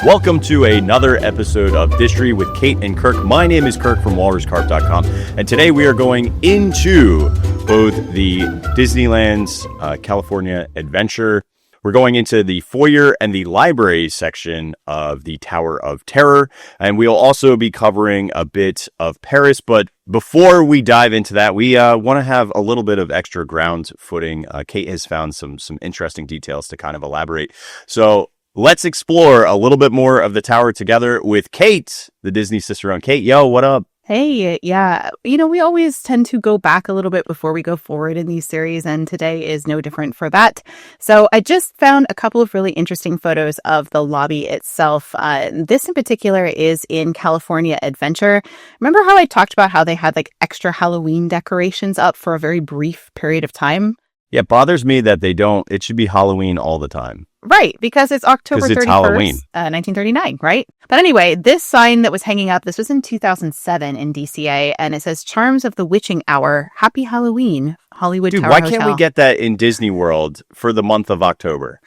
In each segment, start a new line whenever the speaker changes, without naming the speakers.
Welcome to another episode of Distory with Kate and Kirk. My name is Kirk from walruscarp.com, and today we are going into both the Disneyland's California Adventure. We're going into the foyer and the library section of the Tower of Terror, and we'll also be covering a bit of Paris. But before we dive into that, we want to have a little bit of extra ground footing. Kate has found some interesting details to kind of elaborate. So let's explore a little bit more of the tower together with Kate, the Disney sister-own. Kate, yo, what up?
Hey, yeah. We always tend to go back a little bit before we go forward in these series, and today is no different for that. So I just found a couple of really interesting photos of the lobby itself. This in particular is in California Adventure. Remember how I talked about how they had like extra Halloween decorations up for a very brief period of time?
Yeah, it bothers me that they don't. It should be Halloween all the time.
Right, because it's October 31st,
Halloween.
1939, right? But anyway, this sign that was hanging up, this was in 2007 in DCA, and it says, Charms of the Witching Hour, Happy Halloween, Hollywood
Dude,
Tower
why
Hotel.
can't we get that in Disney World for the month of October?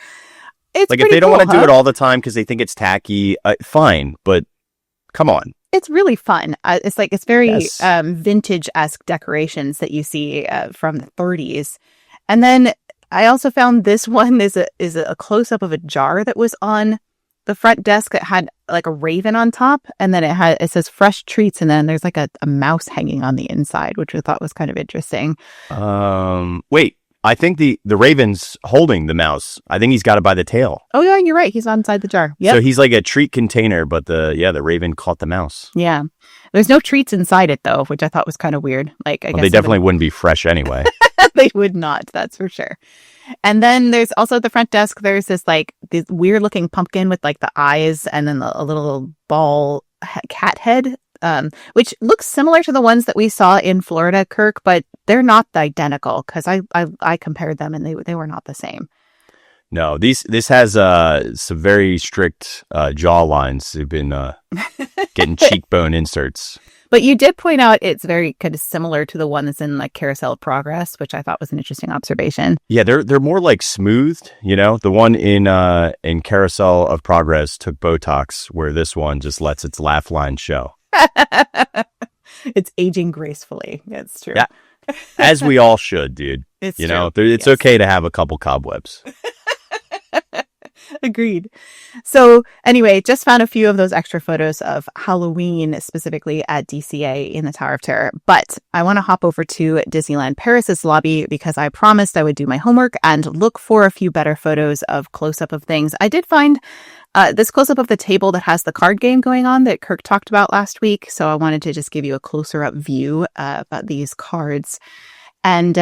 It's
like, if they don't want to do it all the time because they think it's tacky, fine, but come on.
It's really fun. It's very
Yes.
vintage-esque decorations that you see from the 30s. And then I also found this one is a close-up of a jar that was on the front desk that had like a raven on top, and then it says fresh treats, and then there's like a mouse hanging on the inside, which I thought was kind of interesting.
Wait, I think the raven's holding the mouse. I think he's got it by the tail.
Oh yeah, you're right. He's inside the jar. Yep.
So he's like a treat container, but the raven caught the mouse.
Yeah. There's no treats inside it though, which I thought was kind of weird. Like I guess
They definitely wouldn't be fresh anyway.
They would not, that's for sure. And then there's also at the front desk, there's this weird looking pumpkin with like the eyes and then a little ball cat head, which looks similar to the ones that we saw in Florida, Kirk, but they're not identical because I compared them and they were not the same.
No, this has some very strict jaw lines. They've been getting cheekbone inserts.
But you did point out it's very kind of similar to the one that's in like Carousel of Progress, which I thought was an interesting observation.
Yeah, they're more like smoothed, you know? The one in Carousel of Progress took Botox, where this one just lets its laugh line show.
It's aging gracefully. It's true.
Yeah. As we all should, dude.
It's
you
true.
know, it's okay to have a couple cobwebs.
Agreed. So anyway, just found a few of those extra photos of Halloween, specifically at DCA in the Tower of Terror. But I want to hop over to Disneyland Paris's lobby because I promised I would do my homework and look for a few better photos of close-up of things. I did find this close-up of the table that has the card game going on that Kirk talked about last week. So I wanted to just give you a closer-up view about these cards. And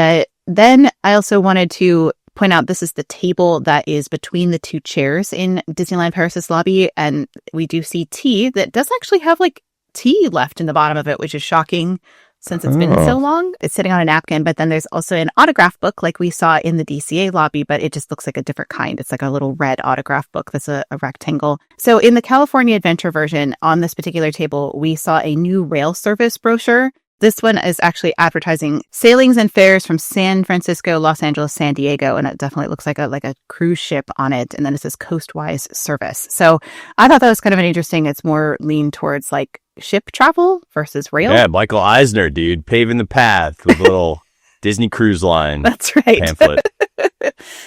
then I also wanted to point out this is the table that is between the two chairs in Disneyland Paris's lobby, and we do see tea that does actually have like tea left in the bottom of it, which is shocking since it's been so long. It's sitting on a napkin, but then there's also an autograph book like we saw in the DCA lobby, but it just looks like a different kind. It's like a little red autograph book that's a rectangle. So in the California Adventure version, on this particular table, we saw a new rail service brochure. This one is actually advertising sailings and fares from San Francisco, Los Angeles, San Diego, and it definitely looks like a cruise ship on it. And then it says coastwise service. So I thought that was kind of an interesting. It's more leaned towards like ship travel versus rail.
Yeah, Michael Eisner, dude, paving the path with a little Disney Cruise Line.
That's right.
Pamphlet.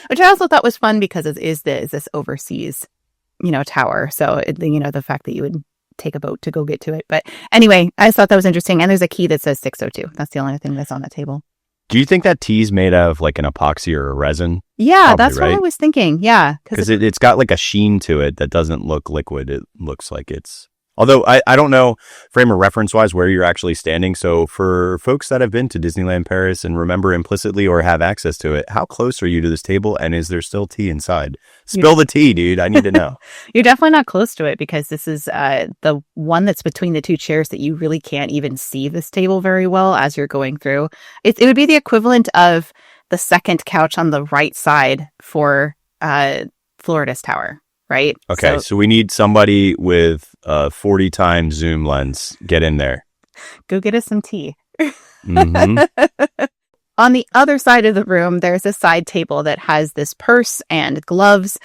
Which I also thought was fun because it is this overseas, tower. So the fact that you would take a boat to go get to it. But anyway, I just thought that was interesting. And there's a key that says 602. That's the only thing that's on the table.
Do you think that tea's made out of like an epoxy or a resin?
Yeah,
Probably,
that's what I was thinking. Yeah.
Because it's got like a sheen to it that doesn't look liquid. It looks like it's... Although I don't know frame of reference wise where you're actually standing. So for folks that have been to Disneyland Paris and remember implicitly or have access to it, how close are you to this table? And is there still tea inside? Spill the tea, dude. I need to know.
You're definitely not close to it because this is the one that's between the two chairs that you really can't even see this table very well as you're going through. It would be the equivalent of the second couch on the right side for Florida's Tower. Right?
Okay, so we need somebody with a 40 times zoom lens. Get in there.
Go get us some tea.
Mm-hmm.
On the other side of the room, there's a side table that has this purse and gloves.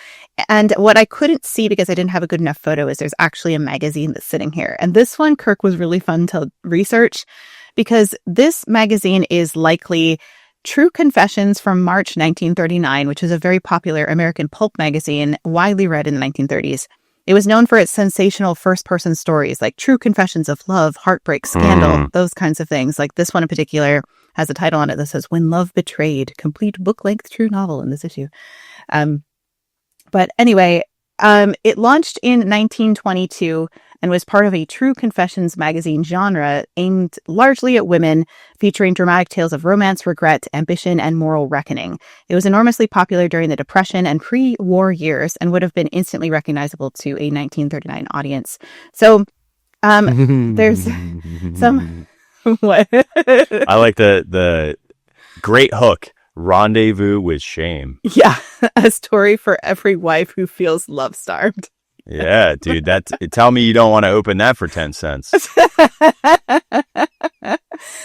And what I couldn't see because I didn't have a good enough photo is there's actually a magazine that's sitting here. And this one, Kirk, was really fun to research because this magazine is likely True Confessions from March 1939, which is a very popular American pulp magazine, widely read in the 1930s. It was known for its sensational first-person stories like True Confessions of Love, Heartbreak, Scandal, those kinds of things. Like this one in particular has a title on it that says When Love Betrayed, complete book-length true novel in this issue. But anyway, it launched in 1922 and was part of a True Confessions magazine genre aimed largely at women, featuring dramatic tales of romance, regret, ambition, and moral reckoning. It was enormously popular during the Depression and pre-war years and would have been instantly recognizable to a 1939 audience. So there's some... What?
I like the great hook. Rendezvous with shame.
Yeah, a story for every wife who feels love-starved.
Yeah, dude, tell me you don't want to open that for 10 cents.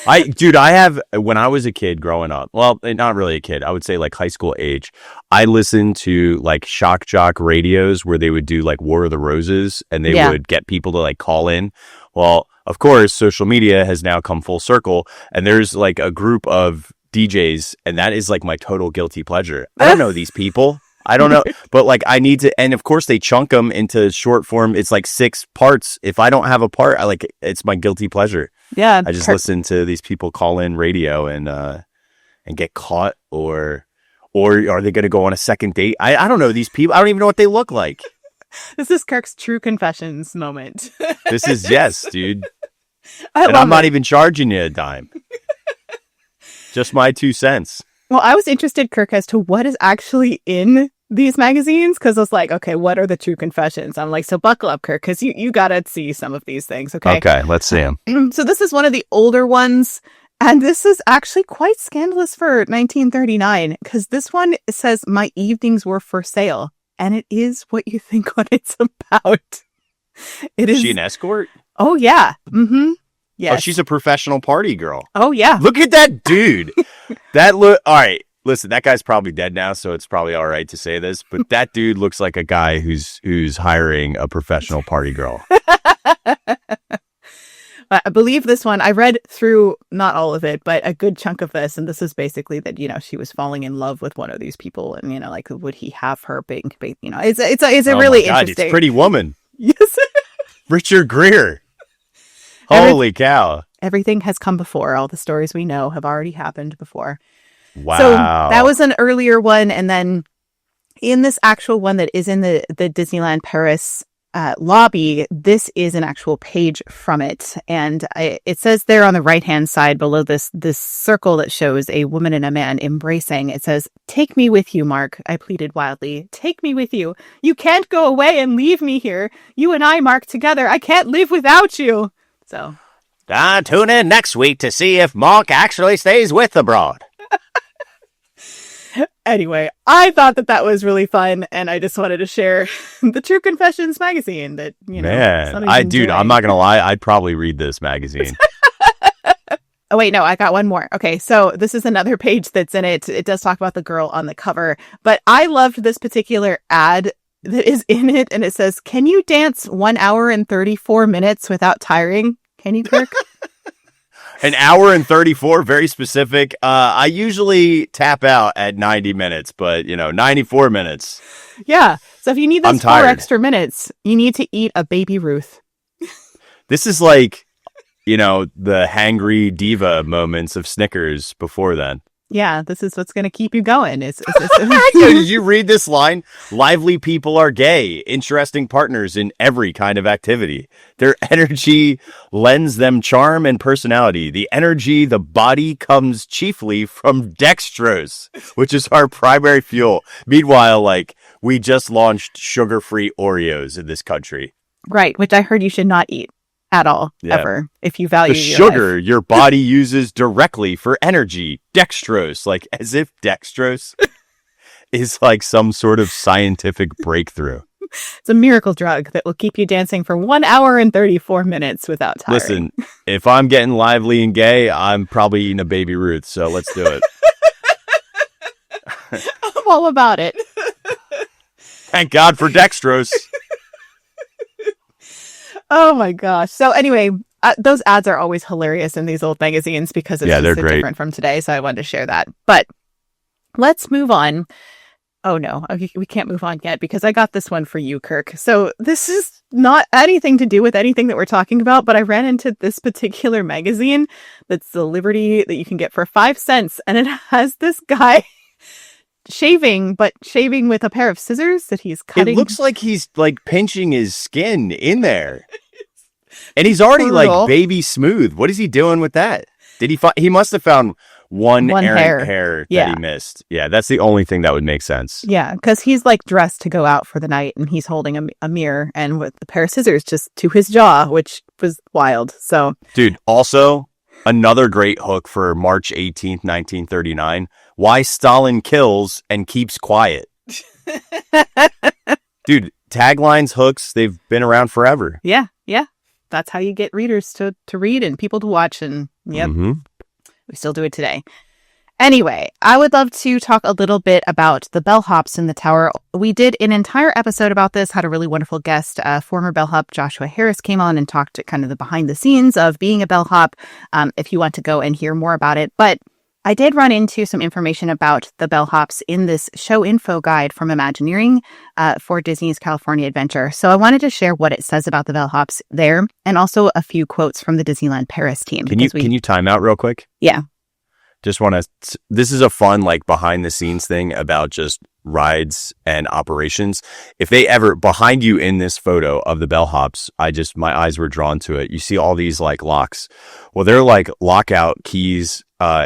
I have, when I was a kid growing up, well, not really a kid, I would say like high school age, I listened to like shock jock radios where they would do like War of the Roses and they would get people to like call in. Well, of course, social media has now come full circle and there's like a group of DJs and that is like my total guilty pleasure. I don't know these people. I don't know, but like I need to, and of course they chunk them into short form. It's like 6 parts. If I don't have a part, it's my guilty pleasure.
Yeah.
I just listen to these people call in radio and get caught or are they going to go on a second date? I don't know these people. I don't even know what they look like.
This is Kirk's True Confessions moment.
This is, yes, dude. I'm not even charging you a dime. Just my 2 cents.
Well, I was interested, Kirk, as to what is actually in these magazines, because I was like, okay, what are the True Confessions? I'm like, so buckle up, Kirk, because you got to see some of these things, okay?
Okay, let's see them.
So this is one of the older ones, and this is actually quite scandalous for 1939, because this one says, my evenings were for sale, and it is what you think what it's about. It is.
Is she an escort?
Oh, yeah. Mm-hmm. Yes.
Oh, she's a professional party girl.
Oh, yeah.
Look at that dude. All right. Listen, that guy's probably dead now, so it's probably all right to say this, but that dude looks like a guy who's hiring a professional party girl.
I believe this one, I read through not all of it, but a good chunk of this. And this is basically that, she was falling in love with one of these people. And, like, would he have her being, it's a really interesting.
It's Pretty Woman.
Yes.
Richard Gere. Holy cow.
Everything has come before. All the stories we know have already happened before.
Wow.
So that was an earlier one. And then in this actual one that is in the Disneyland Paris lobby, this is an actual page from it. And it says there on the right-hand side below this circle that shows a woman and a man embracing, it says, "Take me with you, Mark," I pleaded wildly. "Take me with you. You can't go away and leave me here. You and I, Mark, together. I can't live without you." So,
tune in next week to see if Mark actually stays with the broad.
Anyway, I thought that was really fun, and I just wanted to share the True Confessions magazine that,
Man, I'm not going to lie, I'd probably read this magazine.
Oh, wait, no, I got one more. Okay, so this is another page that's in it. It does talk about the girl on the cover, but I loved this particular ad that is in it, and it says, "Can you dance 1 hour and 34 minutes without tiring? Can you, Kirk?"
An hour and 34, very specific. I usually tap out at 90 minutes, but 94 minutes.
Yeah. So if you need those 4 extra minutes, you need to eat a Baby Ruth.
This is like, the hangry diva moments of Snickers before then.
Yeah, this is what's going to keep you going. Did
you read this line? Lively people are gay, interesting partners in every kind of activity. Their energy lends them charm and personality. The energy, the body comes chiefly from dextrose, which is our primary fuel. Meanwhile, we just launched sugar-free Oreos in this country.
Right, which I heard you should not eat. At all, ever, if you value
the
your
sugar
life.
Your body uses directly for energy, dextrose, as if dextrose is like some sort of scientific breakthrough.
It's a miracle drug that will keep you dancing for 1 hour and 34 minutes without tiring.
Listen, if I'm getting lively and gay, I'm probably eating a Baby Ruth. So let's do it.
I'm all about it.
Thank God for dextrose.
Oh my gosh. So anyway, those ads are always hilarious in these old magazines because it's
they're
so
great.
different from today. So I wanted to share that. But let's move on. Oh no, we can't move on yet because I got this one for you, Kirk. So this is not anything to do with anything that we're talking about, but I ran into this particular magazine that's the Liberty that you can get for 5 cents. And it has this guy shaving with a pair of scissors that he's cutting.
It looks like he's like pinching his skin in there. And he's already
brutal.
like baby smooth. What is he doing with that? Did he must have found one errant hair that he missed. Yeah, that's the only thing that would make sense.
Yeah, because he's like dressed to go out for the night and he's holding a mirror and with a pair of scissors just to his jaw, which was wild. So,
dude, also another great hook for March 18th, 1939. Why Stalin kills and keeps quiet. Dude, taglines, hooks, they've been around forever.
Yeah. That's how you get readers to read and people to watch. And yep, we still do it today. Anyway, I would love to talk a little bit about the bellhops in the tower. We did an entire episode about this, had a really wonderful guest. Former bellhop Joshua Harris came on and talked kind of the behind the scenes of being a bellhop, if you want to go and hear more about it. But I did run into some information about the bellhops in this show info guide from Imagineering for Disney's California Adventure. So I wanted to share what it says about the bellhops there and also a few quotes from the Disneyland Paris team.
Can you time out real quick?
Yeah.
Just want to, this is a fun, like behind the scenes thing about just rides and operations. If they ever, behind you in this photo of the bellhops, my eyes were drawn to it. You see all these like locks. Well, they're like lockout keys.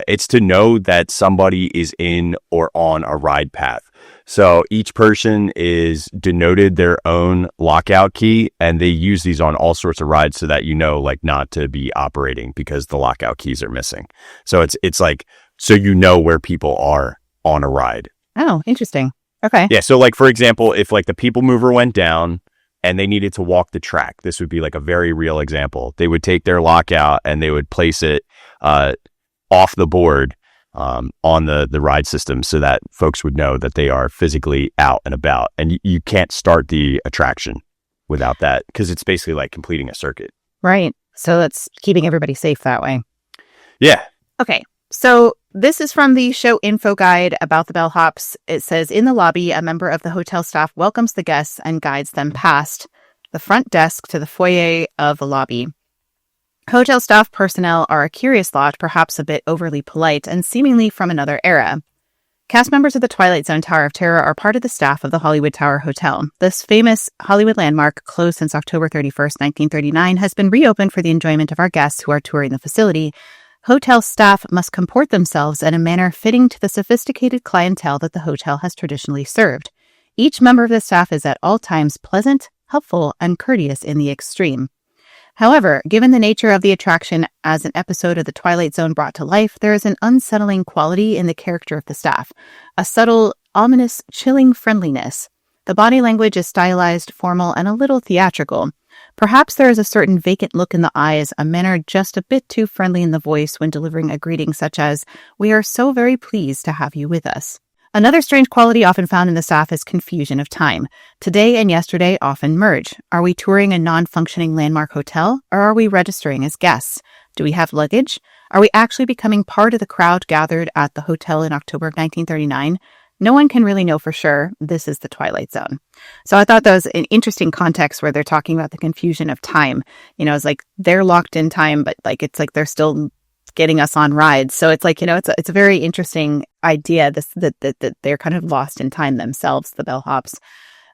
It's to know that somebody is in or on a ride path. So each person is denoted their own lockout key, and they use these on all sorts of rides so that you know, like, not to be operating because the lockout keys are missing. So it's like, so you know where people are on a ride.
Oh, interesting. Okay.
Yeah. So like, for example, if like the people mover went down and they needed to walk the track, this would be like a very real example. They would take their lockout and they would place it off the board on the ride system so that folks would know that they are physically out and about. And you can't start the attraction without that because it's basically like completing a circuit.
Right. So that's keeping everybody safe that way.
Yeah.
Okay. So this is from the show info guide about the bellhops. It says, in the lobby, a member of the hotel staff welcomes the guests and guides them past the front desk to the foyer of the lobby. Hotel staff personnel are a curious lot, perhaps a bit overly polite and seemingly from another era. Cast members of the Twilight Zone Tower of Terror are part of the staff of the Hollywood Tower Hotel. This famous Hollywood landmark, closed since October 31st, 1939, has been reopened for the enjoyment of our guests who are touring the facility. Hotel staff must comport themselves in a manner fitting to the sophisticated clientele that the hotel has traditionally served. Each member of the staff is at all times pleasant, helpful, and courteous in the extreme. However, given the nature of the attraction as an episode of The Twilight Zone brought to life, there is an unsettling quality in the character of the staff, a subtle, ominous, chilling friendliness. The body language is stylized, formal, and a little theatrical. Perhaps there is a certain vacant look in the eyes, a manner just a bit too friendly in the voice when delivering a greeting such as, "We are so very pleased to have you with us." Another strange quality often found in the staff is confusion of time. Today and yesterday often merge. Are we touring a non-functioning landmark hotel, or are we registering as guests? Do we have luggage? Are we actually becoming part of the crowd gathered at the hotel in October of 1939? No one can really know for sure. This is the Twilight Zone. So I thought that was an interesting context where they're talking about the confusion of time. You know, it's like they're locked in time, but like it's like they're still getting us on rides. So it's like, you know, it's a very interesting idea that they're kind of lost in time themselves, the bellhops.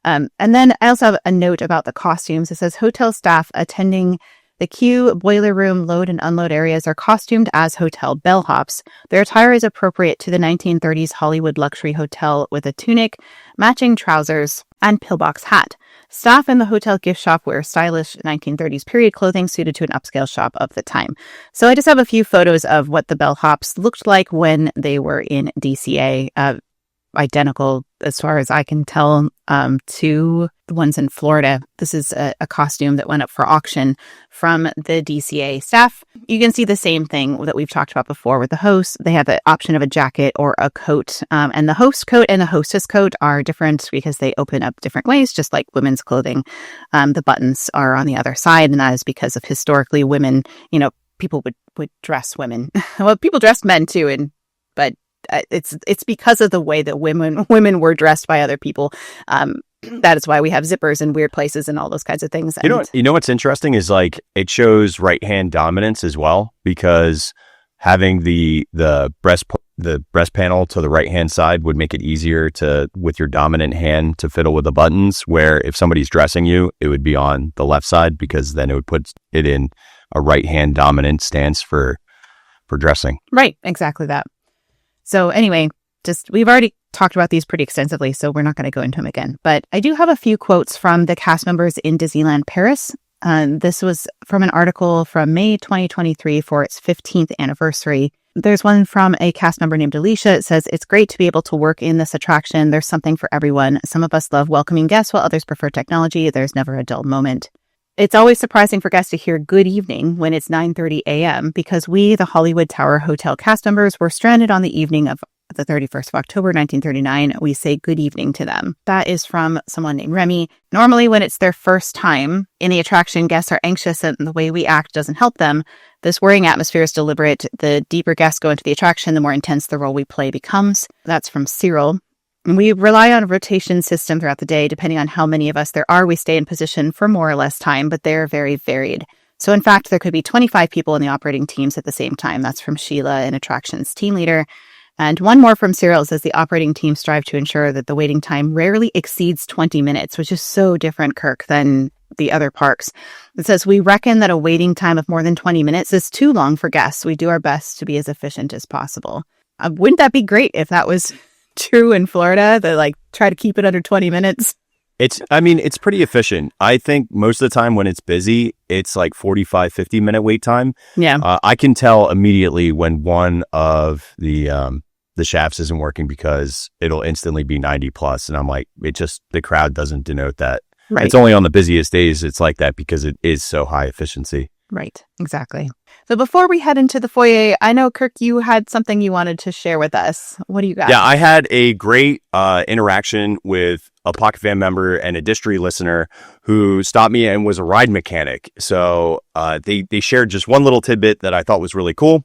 And then I also have a note about the costumes. It says hotel staff attending the queue, boiler room, load and unload areas are costumed as hotel bellhops. Their attire is appropriate to the 1930s Hollywood luxury hotel with a tunic, matching trousers, and pillbox hat. Staff in the hotel gift shop wear stylish 1930s period clothing suited to an upscale shop of the time. So I just have a few photos of what the bellhops looked like when they were in DCA. identical, as far as I can tell, to the ones in Florida. This is a costume that went up for auction from the DCA staff. You can see the same thing that we've talked about before with the host. They have the option of a jacket or a coat. And the host coat and the hostess coat are different because they open up different ways, just like women's clothing. The buttons are on the other side, and that is because of historically women, people would dress women. Well, people dressed men too, but it's because of the way that women were dressed by other people. That is why we have zippers in weird places and all those kinds of things.
You know what's interesting is like it shows right hand dominance as well, because having the breast panel to the right hand side would make it easier with your dominant hand to fiddle with the buttons, where if somebody's dressing you, it would be on the left side, because then it would put it in a right hand dominant stance for dressing.
Right, exactly that. So anyway, we've already talked about these pretty extensively, so we're not going to go into them again. But I do have a few quotes from the cast members in Disneyland Paris. This was from an article from May 2023 for its 15th anniversary. There's one from a cast member named Alicia. It says, "It's great to be able to work in this attraction. There's something for everyone. Some of us love welcoming guests while others prefer technology. There's never a dull moment. It's always surprising for guests to hear good evening when it's 9:30 a.m. because we, the Hollywood Tower Hotel cast members, were stranded on the evening of the 31st of October, 1939. We say good evening to them." That is from someone named Remy. "Normally, when it's their first time in the attraction, guests are anxious and the way we act doesn't help them. This worrying atmosphere is deliberate. The deeper guests go into the attraction, the more intense the role we play becomes." That's from Cyril. "We rely on a rotation system throughout the day. Depending on how many of us there are, we stay in position for more or less time, but they're very varied. So in fact, there could be 25 people in the operating teams at the same time." That's from Sheila, an attractions team leader. And one more from Cyril says, "The operating team strive to ensure that the waiting time rarely exceeds 20 minutes, which is so different, Kirk, than the other parks." It says, "We reckon that a waiting time of more than 20 minutes is too long for guests. We do our best to be as efficient as possible." Wouldn't that be great if that was true in Florida? They try to keep it under 20 minutes.
It's pretty efficient. I think most of the time when it's busy, it's like 45, 50-minute wait time.
Yeah.
I can tell immediately when one of the shafts isn't working, because it'll instantly be 90 plus. And I'm like, the crowd doesn't denote that.
Right.
It's only on the busiest days it's like that, because it is so high efficiency.
Right. Exactly. So before we head into the foyer, I know, Kirk, you had something you wanted to share with us. What do you got?
Yeah, I had a great interaction with a Pocket Fan member and a Distory listener who stopped me and was a ride mechanic. So they shared just one little tidbit that I thought was really cool.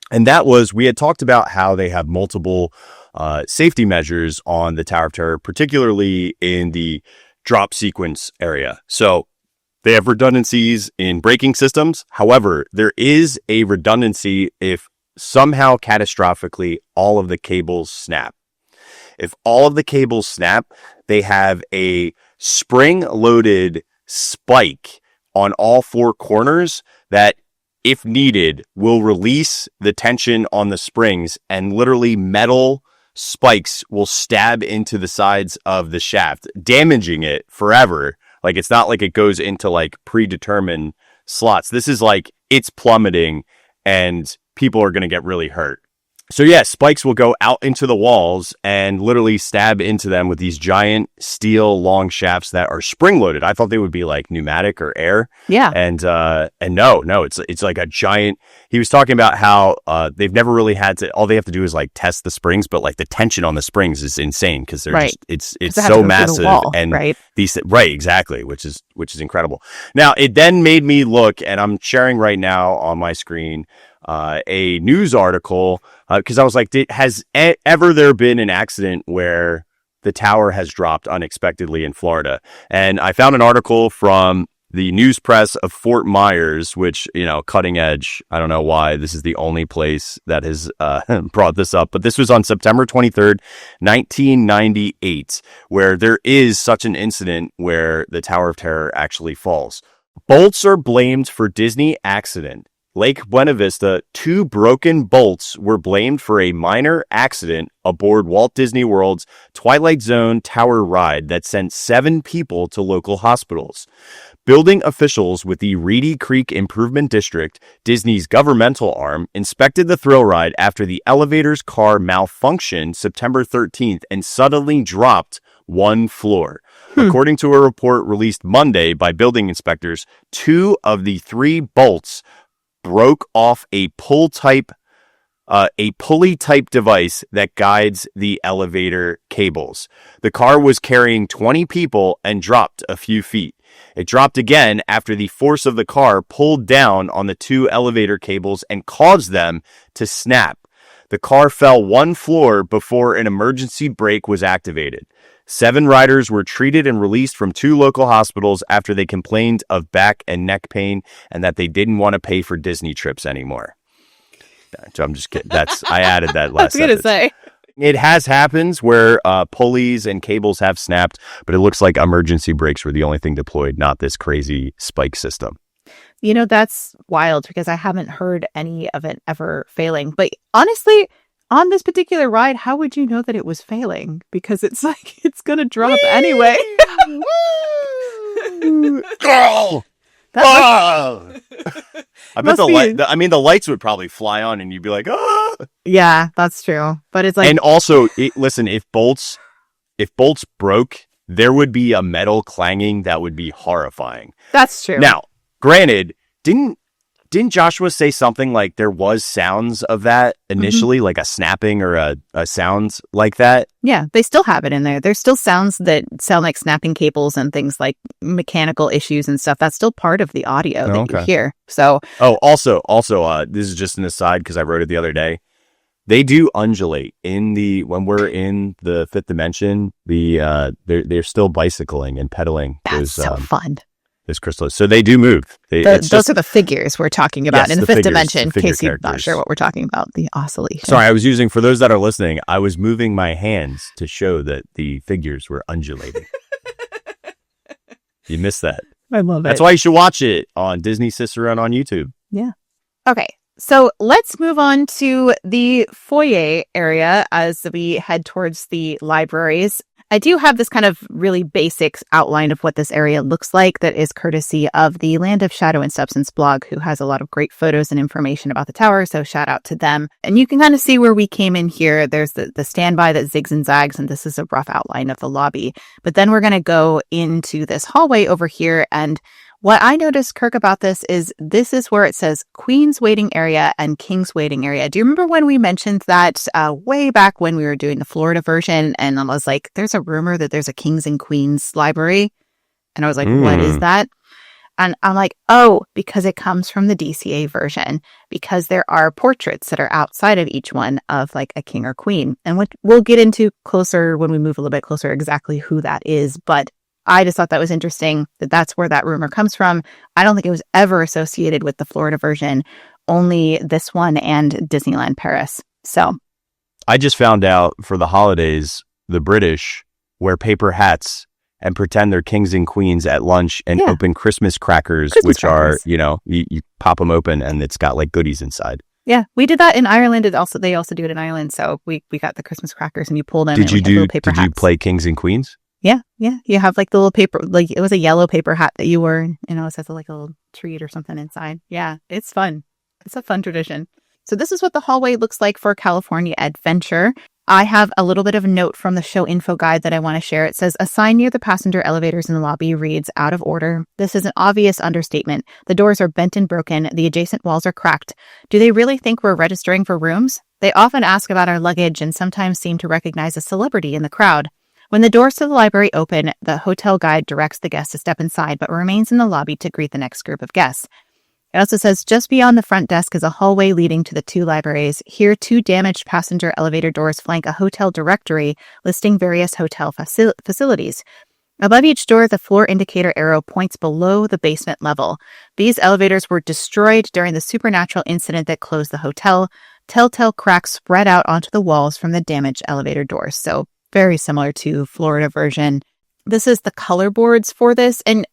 And that was, we had talked about how they have multiple safety measures on the Tower of Terror, particularly in the drop sequence area. So they have redundancies in braking systems. However, there is a redundancy if somehow catastrophically all of the cables snap. If all of the cables snap, they have a spring-loaded spike on all four corners that, if needed, will release the tension on the springs, and literally metal spikes will stab into the sides of the shaft, damaging it forever. Like, it's not like it goes into like predetermined slots. This is like, it's plummeting and people are going to get really hurt. So yeah, spikes will go out into the walls and literally stab into them with these giant steel long shafts that are spring loaded. I thought they would be like pneumatic or air. Yeah. And no, it's like a giant. He was talking about how they've never really had to, all they have to do is like test the springs, but like the tension on the springs is insane, because they're just, it's so massive. And these, right, exactly, which is incredible. Now, it then made me look, and I'm sharing right now on my screen, a news article, because I was like, has ever there been an accident where the tower has dropped unexpectedly in Florida? And I found an article from the News Press of Fort Myers, which, cutting edge. I don't know why this is the only place that has brought this up, but this was on September 23rd, 1998, where there is such an incident where the Tower of Terror actually falls. Bolts are blamed for Disney accident. Lake Buena Vista, 2 broken bolts were blamed for a minor accident aboard Walt Disney World's Twilight Zone tower ride that sent 7 people to local hospitals. Building officials with the Reedy Creek Improvement District, Disney's governmental arm, inspected the thrill ride after the elevator's car malfunctioned September 13th and suddenly dropped 1 floor. According to a report released Monday by building inspectors, 2 of the 3 bolts broke off a pulley type device that guides the elevator cables. The car was carrying 20 people and dropped a few feet. It dropped again after the force of the car pulled down on the 2 elevator cables and caused them to snap. The car fell 1 floor before an emergency brake was activated. 7 riders were treated and released from 2 local hospitals after they complained of back and neck pain and that they didn't want to pay for Disney trips anymore. I'm just kidding. I added that last
I was going to say.
It has happened where pulleys and cables have snapped, but it looks like emergency brakes were the only thing deployed, not this crazy spike system.
You know, that's wild because I haven't heard any of it ever failing. But honestly, on this particular ride, how would you know that it was failing? Because it's like, it's going to drop anyway.
Girl! I bet the lights would probably fly on and you'd be like, ah!
Yeah, that's true. But it's like...
And also, listen, if bolts broke, there would be a metal clanging that would be horrifying.
That's true.
Now, granted, didn't Joshua say something like there was sounds of that initially, like a snapping or a sound like that?
Yeah, they still have it in there. There's still sounds that sound like snapping cables and things like mechanical issues and stuff. That's still part of the audio that you hear. So,
also, this is just an aside because I wrote it the other day. They do undulate when we're in the 5th dimension. They're still bicycling and pedaling.
That's so fun.
This crystal. So they do move.
Those are the figures we're talking about in the 5th dimension, in case you're not
characters.
sure what we're talking about, the oscillation.
Sorry, for those that are listening, I was moving my hands to show that the figures were undulating. You missed that.
I love it.
That's why you should watch it on Disney Sister Run on YouTube.
Yeah. Okay. So let's move on to the foyer area as we head towards the libraries. I do have this kind of really basic outline of what this area looks like that is courtesy of the Land of Shadow and Substance blog, who has a lot of great photos and information about the tower, so shout out to them. And you can kind of see where we came in here. There's the standby that zigs and zags, and this is a rough outline of the lobby. But then we're going to go into this hallway over here, and what I noticed, Kirk, about this is where it says Queen's Waiting Area and King's Waiting Area. Do you remember when we mentioned that way back when we were doing the Florida version? And I was like, there's a rumor that there's a Kings and Queens library. And I was like, what is that? And I'm like, oh, because it comes from the DCA version, because there are portraits that are outside of each one of like a king or queen. And we'll get into closer when we move a little bit closer exactly who that is. But I just thought that was interesting that that's where that rumor comes from. I don't think it was ever associated with the Florida version, only this one and Disneyland Paris. So
I just found out for the holidays, the British wear paper hats and pretend they're kings and queens at lunch and open Christmas crackers, are, you pop them open and it's got like goodies inside.
Yeah, we did that in Ireland. They also do it in Ireland. So we got the Christmas crackers and you pull them. Did you
play kings and queens?
Yeah. You have like the little paper, like it was a yellow paper hat that you wore, it says like a little treat or something inside. Yeah, it's fun. It's a fun tradition. So this is what the hallway looks like for California Adventure. I have a little bit of a note from the show info guide that I want to share. It says, a sign near the passenger elevators in the lobby reads, out of order. This is an obvious understatement. The doors are bent and broken. The adjacent walls are cracked. Do they really think we're registering for rooms? They often ask about our luggage and sometimes seem to recognize a celebrity in the crowd. When the doors to the library open, the hotel guide directs the guest to step inside, but remains in the lobby to greet the next group of guests. It also says, just beyond the front desk is a hallway leading to the 2 libraries. Here, 2 damaged passenger elevator doors flank a hotel directory listing various hotel facilities. Above each door, the floor indicator arrow points below the basement level. These elevators were destroyed during the supernatural incident that closed the hotel. Telltale cracks spread out onto the walls from the damaged elevator doors. So very similar to Florida version. This is the color boards for this. And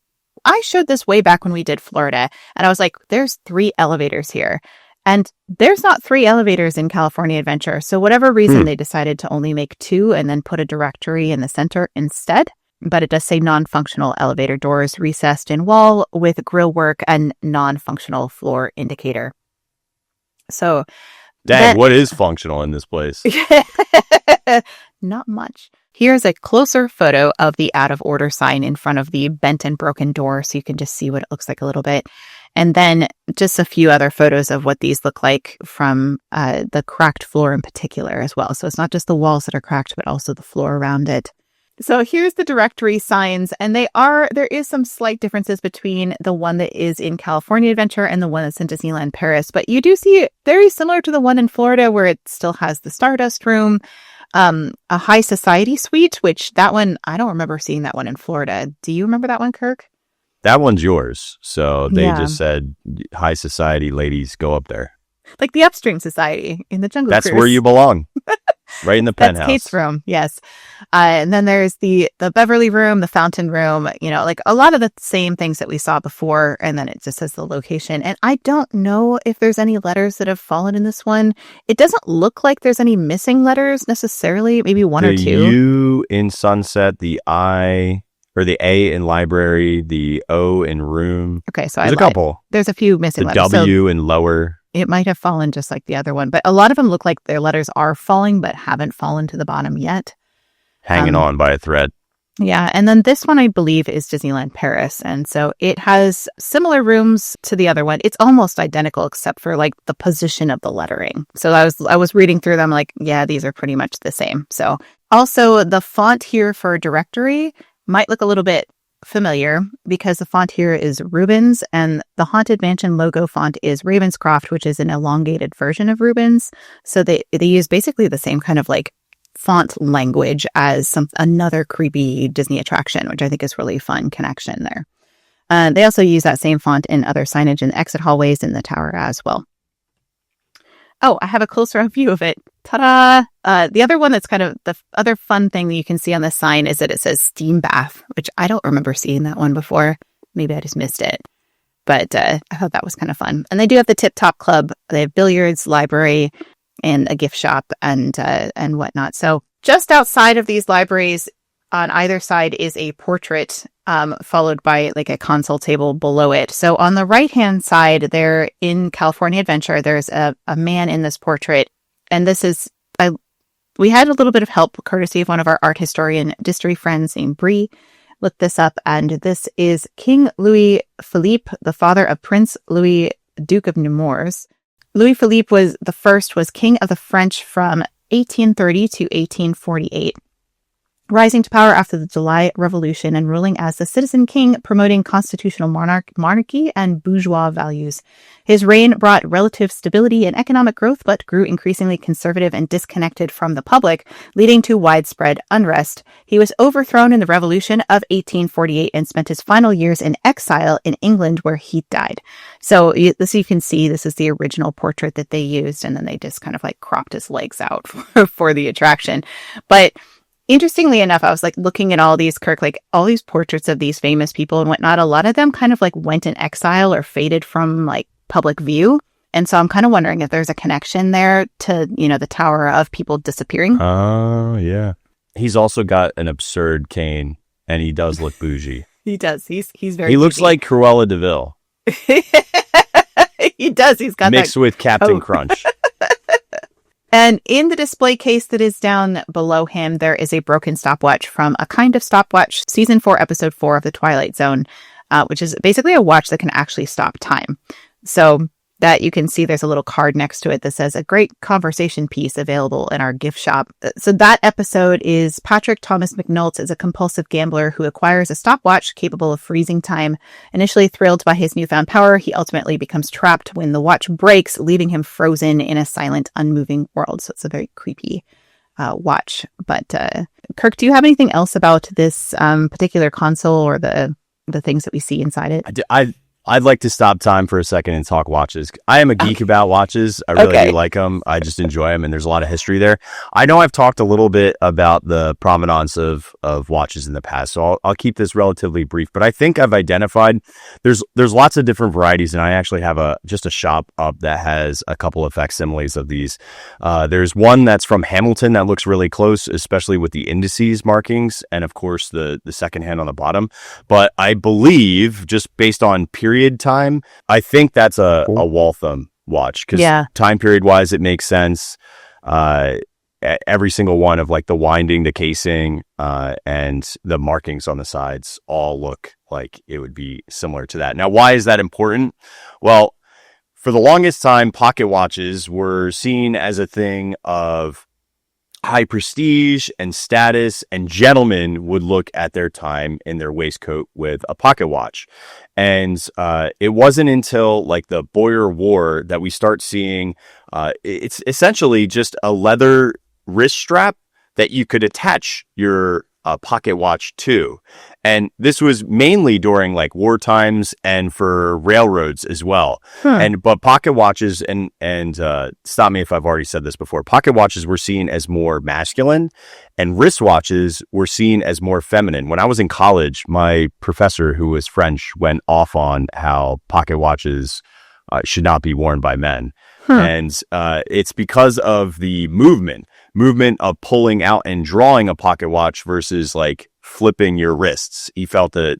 I showed this way back when we did Florida, and I was like, there's 3 elevators here. And there's not 3 elevators in California Adventure. So whatever reason, they decided to only make 2 and then put a directory in the center instead. But it does say non-functional elevator doors recessed in wall with grill work and non-functional floor indicator. So
Dang, what is functional in this place?
Not much. Here's a closer photo of the out of order sign in front of the bent and broken door, so you can just see what it looks like a little bit. And then just a few other photos of what these look like from the cracked floor in particular as well. So it's not just the walls that are cracked, but also the floor around it. So here's the directory signs, and there is some slight differences between the one that is in California Adventure and the one that's in Disneyland Paris. But you do see it very similar to the one in Florida, where it still has the Stardust Room, a high society suite, which that one, I don't remember seeing that one in Florida. Do you remember that one, Kirk?
That one's yours. So they just said, high society ladies, go up there.
Like the Upstream Society in the Jungle
That's
Cruise.
where you belong. Right in the penthouse.
That's Kate's room, yes. And then there's the Beverly room, the fountain room, like a lot of the same things that we saw before. And then it just says the location. And I don't know if there's any letters that have fallen in this one. It doesn't look like there's any missing letters necessarily, maybe one or two.
The U in Sunset, the I, or the A in library, the O in room.
Okay, so
there's a couple.
There's a few missing letters.
The W in lower.
It might have fallen just like the other one, but a lot of them look like their letters are falling, but haven't fallen to the bottom yet.
Hanging on by a thread.
Yeah. And then this one, I believe, is Disneyland Paris. And so it has similar rooms to the other one. It's almost identical, except for like the position of the lettering. So I was reading through them like, yeah, these are pretty much the same. So also the font here for directory might look a little bit familiar because the font here is Rubens and the Haunted Mansion logo font is Ravenscroft, which is an elongated version of Rubens. So they use basically the same kind of like font language as another creepy Disney attraction, which I think is really fun connection there. They also use that same font in other signage and exit hallways in the tower as well. Oh, I have a closer view of it. Ta-da! The other one that's kind of the other fun thing that you can see on the sign is that it says steam bath, which I don't remember seeing that one before. Maybe I just missed it. But I thought that was kind of fun. And they do have the Tip Top Club. They have billiards, library, and a gift shop and whatnot. So just outside of these libraries, on either side is a portrait, followed by like a console table below it. So on the right-hand side there in California Adventure, there's a man in this portrait. And this is, we had a little bit of help courtesy of one of our art historian Distory friends named Bree. Looked this up, and this is King Louis Philippe, the father of Prince Louis, Duke of Nemours. Louis Philippe was king of the French from 1830 to 1848. Rising to power after the July Revolution and ruling as the citizen king, promoting constitutional monarchy and bourgeois values. His reign brought relative stability and economic growth, but grew increasingly conservative and disconnected from the public, leading to widespread unrest. He was overthrown in the Revolution of 1848 and spent his final years in exile in England, where he died. So this, you can see, this is the original portrait that they used, and then they just kind of like cropped his legs out for the attraction. But interestingly enough, I was like looking at all these, Kirk, like all these portraits of these famous people and whatnot. A lot of them kind of like went in exile or faded from like public view. And so I'm kind of wondering if there's a connection there to, the Tower of people disappearing.
Oh, yeah. He's also got an absurd cane and he does look bougie.
He does. He's very
He looks like Cruella de Vil.
He does. He's got
mixed with Captain Crunch.
And in the display case that is down below him, there is a broken stopwatch from A Kind of Stopwatch, Season 4, Episode 4 of the Twilight Zone, which is basically a watch that can actually stop time. So that you can see there's a little card next to it that says a great conversation piece available in our gift shop. So that episode is Patrick Thomas McNulty is a compulsive gambler who acquires a stopwatch capable of freezing time. Initially thrilled by his newfound power, he ultimately becomes trapped when the watch breaks, leaving him frozen in a silent, unmoving world. So it's a very creepy watch. But Kirk, do you have anything else about this particular console or the things that we see inside it?
I'd like to stop time for a second and talk watches. I am a geek about watches. I really do like them. I just enjoy them, and there's a lot of history there. I know I've talked a little bit about the provenance of watches in the past, so I'll keep this relatively brief. But I think I've identified there's lots of different varieties, and I actually have just a shop up that has a couple of facsimiles of these. There's one that's from Hamilton that looks really close, especially with the indices markings, and of course the second hand on the bottom. But I believe, just based on period time, I think that's a Waltham watch, because time period wise it makes sense. Every single one of like the winding, the casing, and the markings on the sides all look like it would be similar to that. Now, why is that important? Well, for the longest time, pocket watches were seen as a thing of high prestige and status, and gentlemen would look at their time in their waistcoat with a pocket watch. And it wasn't until like the Boer War that we start seeing it's essentially just a leather wrist strap that you could attach your pocket watch to. And this was mainly during like war times and for railroads as well. But pocket watches and stop me if I've already said this before, pocket watches were seen as more masculine, and wristwatches were seen as more feminine. When I was in college, my professor, who was French, went off on how pocket watches should not be worn by men. And it's because of the movement of pulling out and drawing a pocket watch versus like flipping your wrists. He felt that,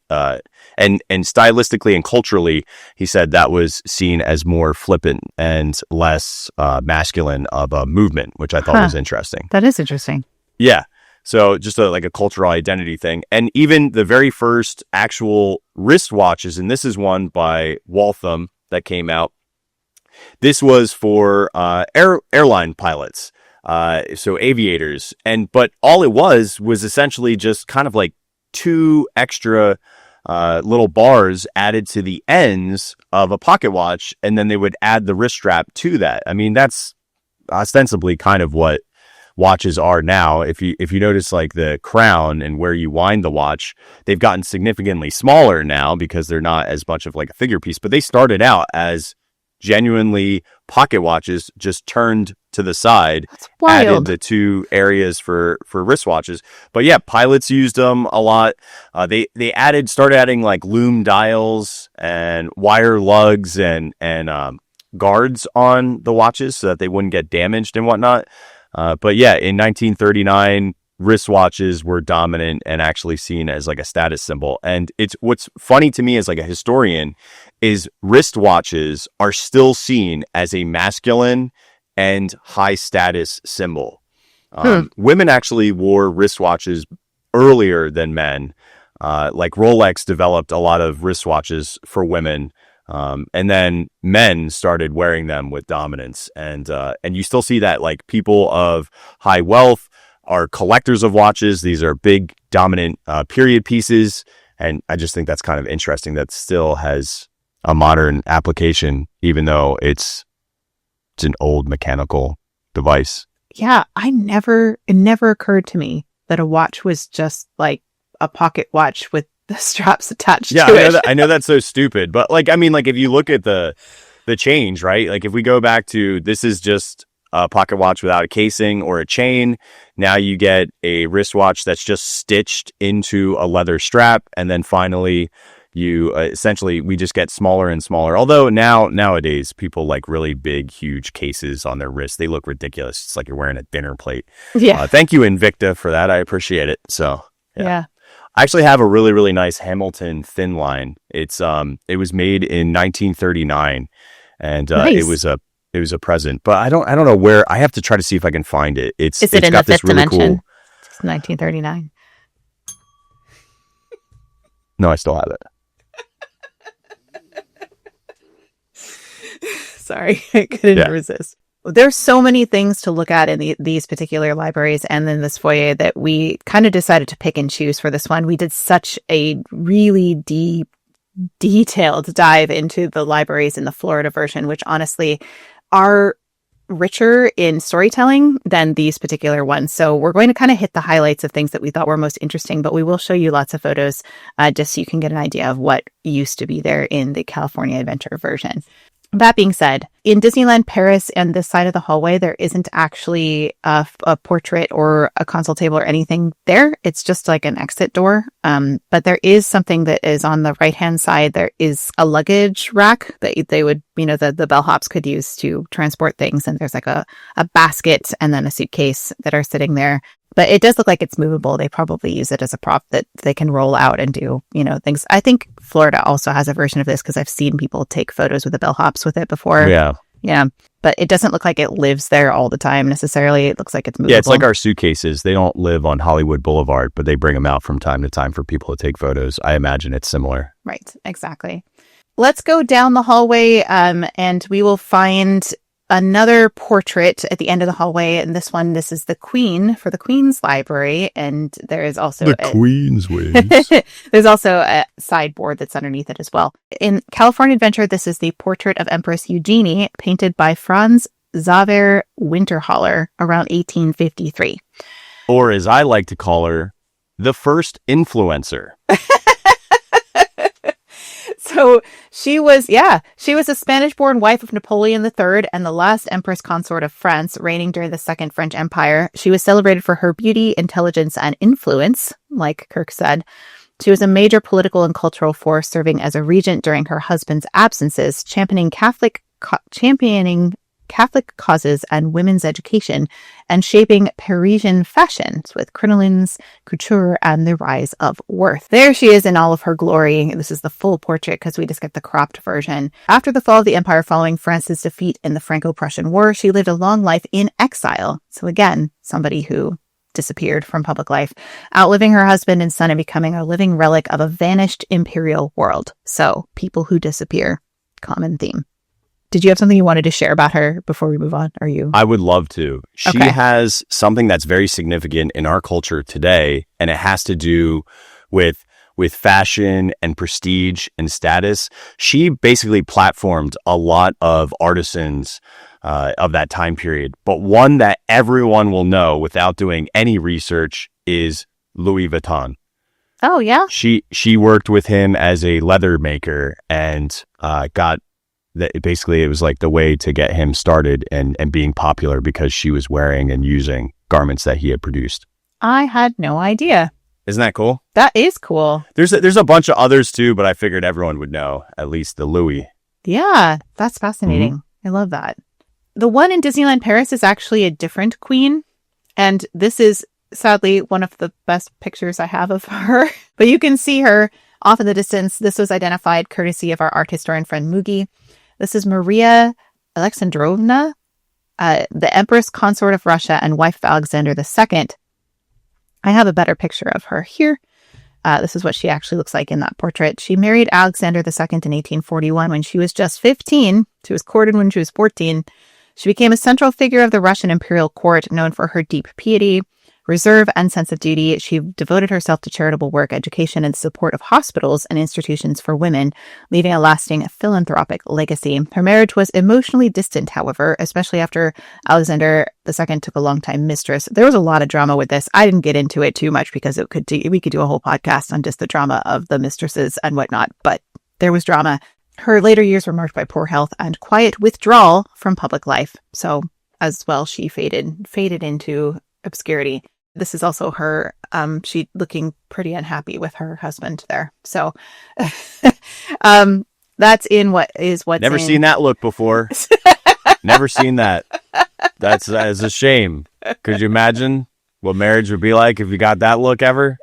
and stylistically and culturally, he said that was seen as more flippant and less masculine of a movement, which I thought was interesting.
That is interesting.
Yeah. So just like a cultural identity thing. And even the very first actual wristwatches, and this is one by Waltham that came out. This was for airline pilots. So aviators, but all it was essentially just kind of like two extra little bars added to the ends of a pocket watch, and then they would add the wrist strap to that. I mean, that's ostensibly kind of what watches are now. If you notice like the crown and where you wind the watch, they've gotten significantly smaller now because they're not as much of like a figure piece, but they started out as genuinely pocket watches, just turned to the side, added the two areas for wristwatches. But yeah, pilots used them a lot. They started adding like loom dials and wire lugs and guards on the watches so that they wouldn't get damaged and whatnot. But yeah, in 1939, wristwatches were dominant and actually seen as like a status symbol. And it's what's funny to me as like a historian is wristwatches are still seen as a masculine and high status symbol. Women actually wore wristwatches earlier than men. Like Rolex developed a lot of wristwatches for women. And then men started wearing them with dominance. And you still see that like people of high wealth are collectors of watches. These are big, dominant period pieces. And I just think that's kind of interesting that still has a modern application, even though it's an old mechanical device.
Yeah, it never occurred to me that a watch was just like a pocket watch with the straps attached to it.
I know that's so stupid, but like, I mean, like if you look at the change, right? Like if we go back to, this is just a pocket watch without a casing or a chain. Now you get a wristwatch that's just stitched into a leather strap. And then finally you essentially, we just get smaller and smaller. Although nowadays people like really big, huge cases on their wrists. They look ridiculous. It's like you're wearing a dinner plate.
Yeah.
Thank you, Invicta, for that. I appreciate it. So yeah. I actually have a really, really nice Hamilton thin line. It was made in 1939 and nice. It was a present, but I don't know where. I have to try to see if I can find it. Is it in the fifth dimension? Really cool,
it's 1939.
No, I still have it.
Sorry, I couldn't resist. There's so many things to look at in these particular libraries and then this foyer that we kind of decided to pick and choose for this one. We did such a really deep, detailed dive into the libraries in the Florida version, which honestly are richer in storytelling than these particular ones. So we're going to kind of hit the highlights of things that we thought were most interesting, but we will show you lots of photos just so you can get an idea of what used to be there in the California Adventure version. That being said, in Disneyland Paris and this side of the hallway, there isn't actually a portrait or a console table or anything there. It's just like an exit door. But there is something that is on the right-hand side. There is a luggage rack that they would, the bellhops could use to transport things. And there's like a basket and then a suitcase that are sitting there. But it does look like it's movable. They probably use it as a prop that they can roll out and do, things. I think Florida also has a version of this because I've seen people take photos with the bellhops with it before.
Yeah.
Yeah. But it doesn't look like it lives there all the time necessarily. It looks like it's movable.
Yeah, it's like our suitcases. They don't live on Hollywood Boulevard, but they bring them out from time to time for people to take photos. I imagine it's similar.
Right. Exactly. Let's go down the hallway and we will find another portrait at the end of the hallway. And this is the Queen for the Queen's Library. And there is also
Queen's Ways.
There's also a sideboard that's underneath it as well. In California Adventure, this is the portrait of Empress Eugenie, painted by Franz Xaver Winterhaller around 1853.
Or as I like to call her, the first influencer.
So she was a Spanish-born wife of Napoleon III and the last Empress Consort of France, reigning during the Second French Empire. She was celebrated for her beauty, intelligence, and influence, like Kirk said. She was a major political and cultural force, serving as a regent during her husband's absences, championing Catholic causes and women's education, and shaping Parisian fashions with crinolines, couture, and the rise of Worth. There she is in all of her glory. This is the full portrait because we just get the cropped version. After the fall of the empire following France's defeat in the Franco-Prussian War, she lived a long life in exile. So again, somebody who disappeared from public life, outliving her husband and son and becoming a living relic of a vanished imperial world. So people who disappear, common theme. Did you have something you wanted to share about her before we move on?
I would love to. She has something that's very significant in our culture today, and it has to do with fashion and prestige and status. She basically platformed a lot of artisans of that time period. But one that everyone will know without doing any research is Louis Vuitton.
Oh, yeah?
She worked with him as a leather maker and got... that basically it was like the way to get him started and being popular because she was wearing and using garments that he had produced.
I had no idea.
Isn't that cool?
That is cool.
There's a bunch of others too, but I figured everyone would know at least the Louis.
Yeah, that's fascinating. Mm-hmm. I love that. The one in Disneyland Paris is actually a different queen. And this is sadly one of the best pictures I have of her. But you can see her off in the distance. This was identified courtesy of our art historian friend Mugi. This is Maria Alexandrovna, the Empress Consort of Russia and wife of Alexander II. I have a better picture of her here. This is what she actually looks like in that portrait. She married Alexander II in 1841 when she was just 15. She was courted when she was 14. She became a central figure of the Russian imperial court, known for her deep piety, reserve, and sense of duty. She devoted herself to charitable work, education, and support of hospitals and institutions for women, leaving a lasting philanthropic legacy. Her marriage was emotionally distant, however, especially after Alexander II took a longtime mistress. There was a lot of drama with this. I didn't get into it too much because we could do a whole podcast on just the drama of the mistresses and whatnot, but there was drama. Her later years were marked by poor health and quiet withdrawal from public life. So as well, she faded into obscurity. This is also her, she looking pretty unhappy with her husband there. So that's in what's
Never seen that look before. Never seen that. That is a shame. Could you imagine what marriage would be like if you got that look ever?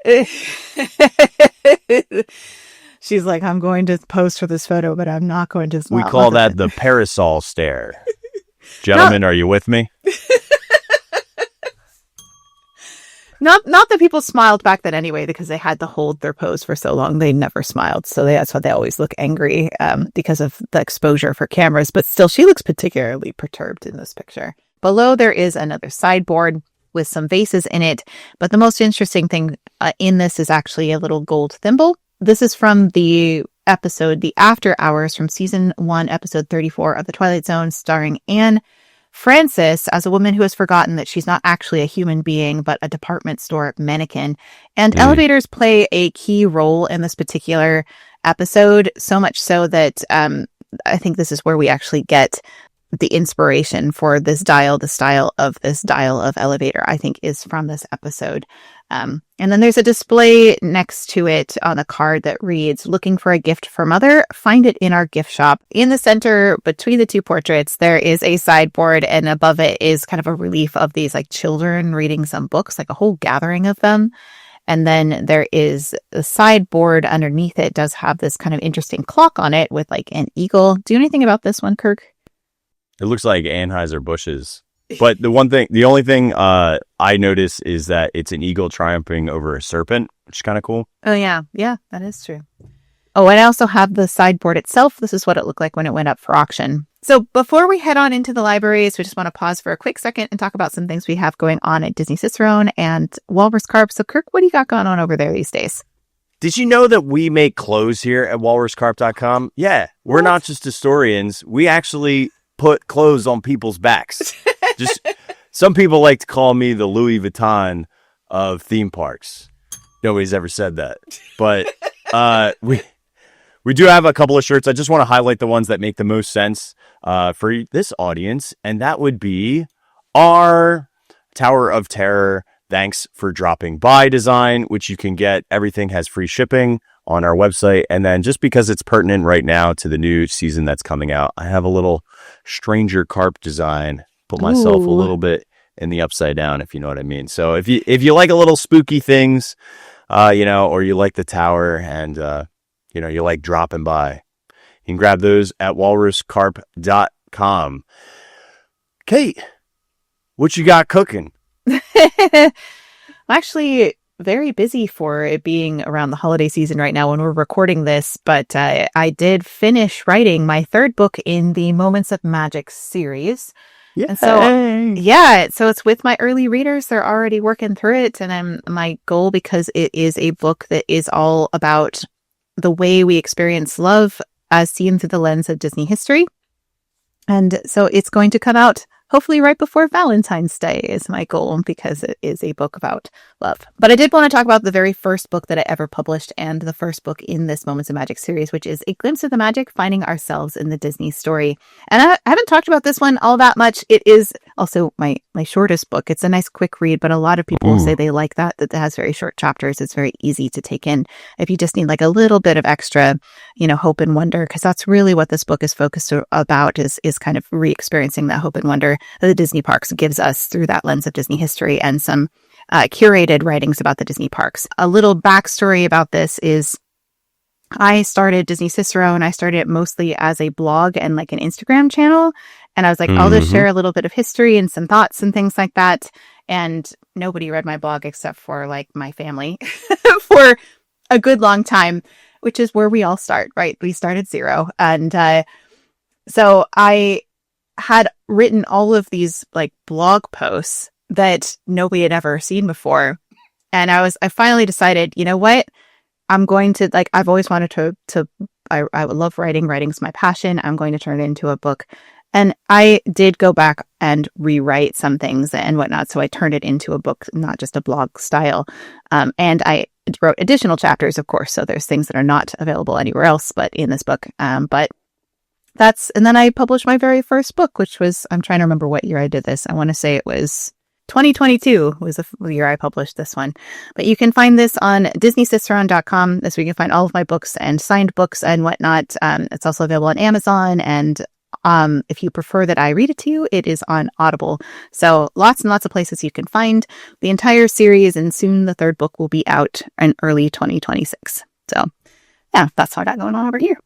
She's like, I'm going to pose for this photo, but I'm not going to smile.
We call that the parasol stare. Gentlemen, are you with me?
Not that people smiled back then anyway, because they had to hold their pose for so long. They never smiled. So that's why they always look angry because of the exposure for cameras. But still, she looks particularly perturbed in this picture. Below, there is another sideboard with some vases in it. But the most interesting thing in this is actually a little gold thimble. This is from the episode, The After Hours, from season 1, episode 34 of The Twilight Zone, starring Anne Frances as a woman who has forgotten that she's not actually a human being, but a department store mannequin. And elevators play a key role in this particular episode, so much so that I think this is where we actually get the inspiration for this dial. The style of this dial of elevator, I think, is from this episode. And then there's a display next to it on a card that reads, "Looking for a gift for mother? Find it in our gift shop." In the center, between the two portraits, there is a sideboard, and above it is kind of a relief of these like children reading some books, like a whole gathering of them. And then there is the sideboard underneath it does have this kind of interesting clock on it with like an eagle. Do you know anything about this one, Kirk?
It looks like Anheuser-Busch's. But the only thing I notice is that it's an eagle triumphing over a serpent, which is kind of cool.
Oh, yeah. Yeah, that is true. Oh, and I also have the sideboard itself. This is what it looked like when it went up for auction. So before we head on into the libraries, we just want to pause for a quick second and talk about some things we have going on at Disney Cicerone and Walrus Carp. So Kirk, what do you got going on over there these days?
Did you know that we make clothes here at walruscarp.com? Yeah, we're not just historians. We actually put clothes on people's backs. Just some people like to call me the Louis Vuitton of theme parks. Nobody's ever said that, but we do have a couple of shirts. I just want to highlight the ones that make the most sense for this audience, and that would be our Tower of Terror Thanks for Dropping By design, which you can get. Everything has free shipping on our website. And then just because it's pertinent right now to the new season that's coming out, I have a little Stranger Carp design. Put myself a little bit in the upside down, if you know what I mean. So if you like a little spooky things, or you like the tower and, you like dropping by, you can grab those at walruscarp.com. Kate, what you got cooking?
I'm actually very busy for it being around the holiday season right now when we're recording this, but I did finish writing my third book in the Moments of Magic series.
Yeah.
And so it's with my early readers. They're already working through it. And my goal, because it is a book that is all about the way we experience love as seen through the lens of Disney history. And so it's going to come out hopefully right before Valentine's Day is my goal, because it is a book about love. But I did want to talk about the very first book that I ever published and the first book in this Moments of Magic series, which is A Glimpse of the Magic, Finding Ourselves in the Disney Story. And I haven't talked about this one all that much. It is also my shortest book. It's a nice quick read, but a lot of people say they like that it has very short chapters. It's very easy to take in if you just need like a little bit of extra, hope and wonder, because that's really what this book is focused about, is kind of re-experiencing that hope and wonder that the Disney parks gives us through that lens of Disney history and some curated writings about the Disney parks. A little backstory about this is I started Disney Cicerone. I started it mostly as a blog and like an Instagram channel. And I was like, I'll just share a little bit of history and some thoughts and things like that. And nobody read my blog except for like my family for a good long time, which is where we all start, right? We start at zero. And so I had written all of these like blog posts that nobody had ever seen before. And I finally decided, you know what? I'm going to, like, I've always wanted I love writing. Writing's my passion. I'm going to turn it into a book. And I did go back and rewrite some things and whatnot. So I turned it into a book, not just a blog style. And I wrote additional chapters, of course. So there's things that are not available anywhere else, but in this book. And then I published my very first book, which was, I'm trying to remember what year I did this. I want to say it was 2022 was the year I published this one. But you can find this on disneycicerone.com. That's where you can find all of my books and signed books and whatnot. It's also available on Amazon. And if you prefer that I read it to you, it is on Audible. So lots and lots of places you can find the entire series. And soon the third book will be out in early 2026. So yeah, that's what I got going on over here.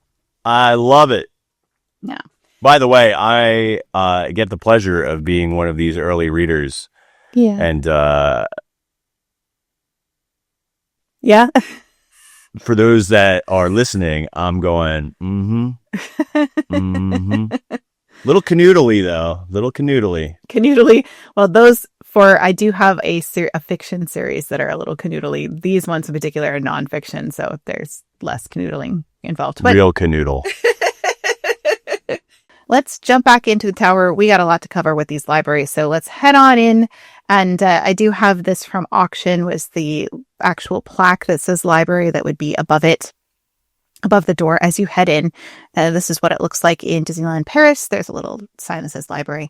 I love it.
Yeah.
By the way, I get the pleasure of being one of these early readers.
Yeah.
And
yeah.
For those that are listening, I'm going, Little canoodly, though. Little canoodly.
Canoodly. Well, I do have a fiction series that are a little canoodly. These ones in particular are nonfiction, so there's less canoodling involved. But
real canoodle.
let's jump back into the tower. We got a lot to cover with these libraries, so let's head on in. And I do have this from auction, was the actual plaque that says library that would be above it, above the door as you head in. This is what it looks like in Disneyland Paris. There's a little sign that says library.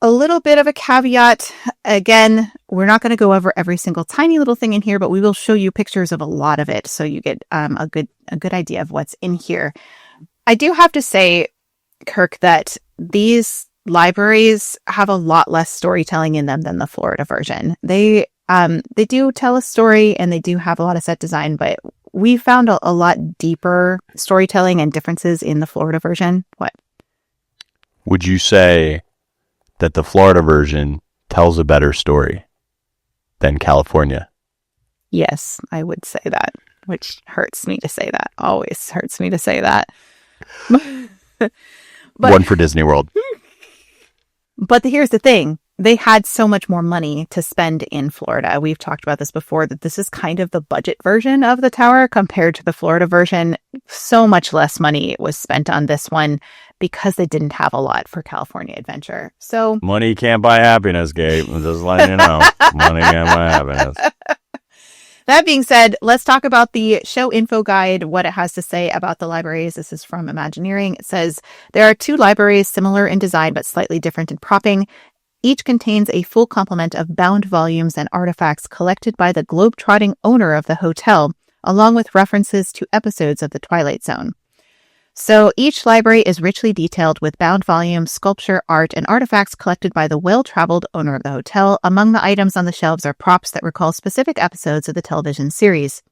A little bit of a caveat. Again, we're not going to go over every single tiny little thing in here, but we will show you pictures of a lot of it, so you get a good idea of what's in here. I do have to say, Kirk, that these libraries have a lot less storytelling in them than the Florida version. They do tell a story and they do have a lot of set design, but we found a lot deeper storytelling and differences in the Florida version. What?
Would you say that the Florida version tells a better story than California?
Yes, I would say that, which hurts me to say that. Always hurts me to say that. But,
one for Disney World.
But here's the thing. They had so much more money to spend in Florida. We've talked about this before, that this is kind of the budget version of the tower compared to the Florida version. So much less money was spent on this one because they didn't have a lot for California Adventure. So
money can't buy happiness, Gabe. I'm just letting you know. Money can't buy happiness.
That being said, let's talk about the show info guide, what it has to say about the libraries. This is from Imagineering. It says, there are 2 libraries similar in design but slightly different in propping. Each contains a full complement of bound volumes and artifacts collected by the globe-trotting owner of the hotel, along with references to episodes of the Twilight Zone. So each library is richly detailed with bound volumes, sculpture, art, and artifacts collected by the well-traveled owner of the hotel. Among the items on the shelves are props that recall specific episodes of the television series.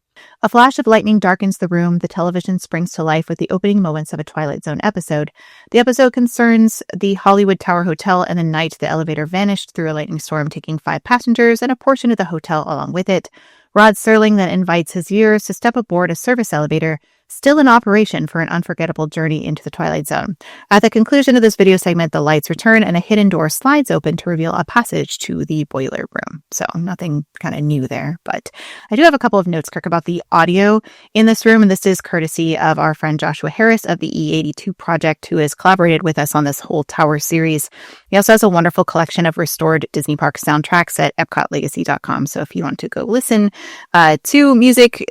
A flash of lightning darkens the room. The television springs to life with the opening moments of a Twilight Zone episode. The episode concerns the Hollywood Tower Hotel and the night the elevator vanished through a lightning storm, taking 5 passengers and a portion of the hotel along with it. Rod Serling then invites his viewers to step aboard a service elevator, still in operation, for an unforgettable journey into the Twilight Zone. At the conclusion of this video segment, the lights return and a hidden door slides open to reveal a passage to the boiler room. So nothing kind of new there, but I do have a couple of notes, Kirk, about the audio in this room, and this is courtesy of our friend Joshua Harris of the E82 project, who has collaborated with us on this whole tower series. He also has a wonderful collection of restored Disney Parks soundtracks at epcotlegacy.com. So if you want to go listen to music,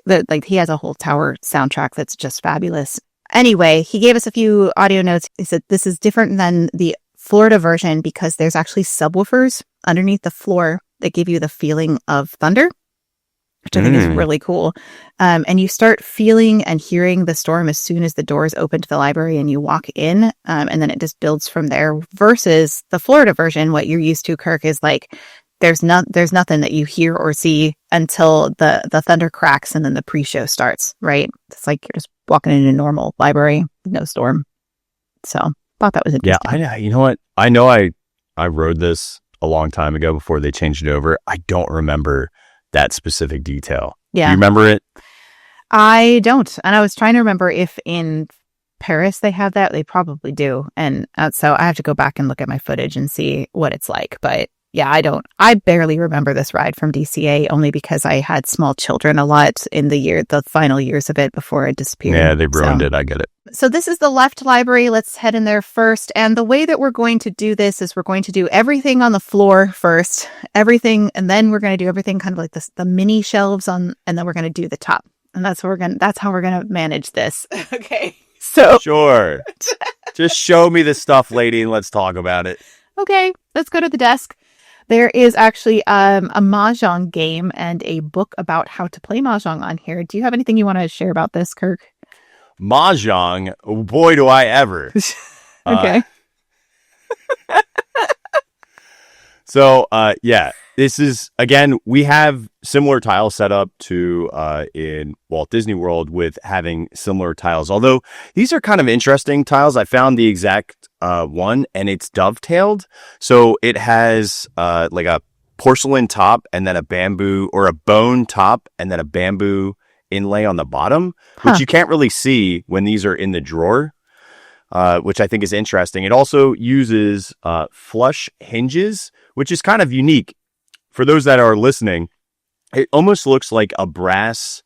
he has a whole tower soundtrack that's just fabulous. Anyway, he gave us a few audio notes. He said this is different than the Florida version because there's actually subwoofers underneath the floor that give you the feeling of thunder, which I think is really cool. And you start feeling and hearing the storm as soon as the doors open to the library and you walk in, and then it just builds from there. Versus the Florida version, what you're used to, Kirk, is like there's nothing that you hear or see until the thunder cracks and then the pre-show starts, right? It's like you're just walking in a normal library, no storm. So thought that was interesting.
Yeah, you know what? I know I rode this a long time ago before they changed it over. I don't remember that specific detail.
Yeah.
Do you remember it?
I don't. And I was trying to remember if in Paris they have that. They probably do. And so I have to go back and look at my footage and see what it's like. But yeah, I barely remember this ride from DCA only because I had small children a lot in the final years of it before it disappeared.
Yeah, they ruined it. I get it.
So this is the left library. Let's head in there first. And the way that we're going to do this is we're going to do everything on the floor first, everything, and then we're going to do everything kind of like this, the mini shelves and then we're going to do the top. And that's how we're going to manage this. Okay. So
sure. Just show me the stuff, lady, and let's talk about it.
Okay, let's go to the desk. There is actually a Mahjong game and a book about how to play Mahjong on here. Do you have anything you want to share about this, Kirk?
Mahjong? Oh, boy, do I ever.
Okay.
So, this is, again, we have similar tile setup to in Walt Disney World with having similar tiles. Although these are kind of interesting tiles. I found the exact one and it's dovetailed. So it has like a porcelain top and then a bamboo or a bone top and then a bamboo inlay on the bottom, which you can't really see when these are in the drawer. Which I think is interesting. It also uses flush hinges, which is kind of unique. For those that are listening, it almost looks like a brass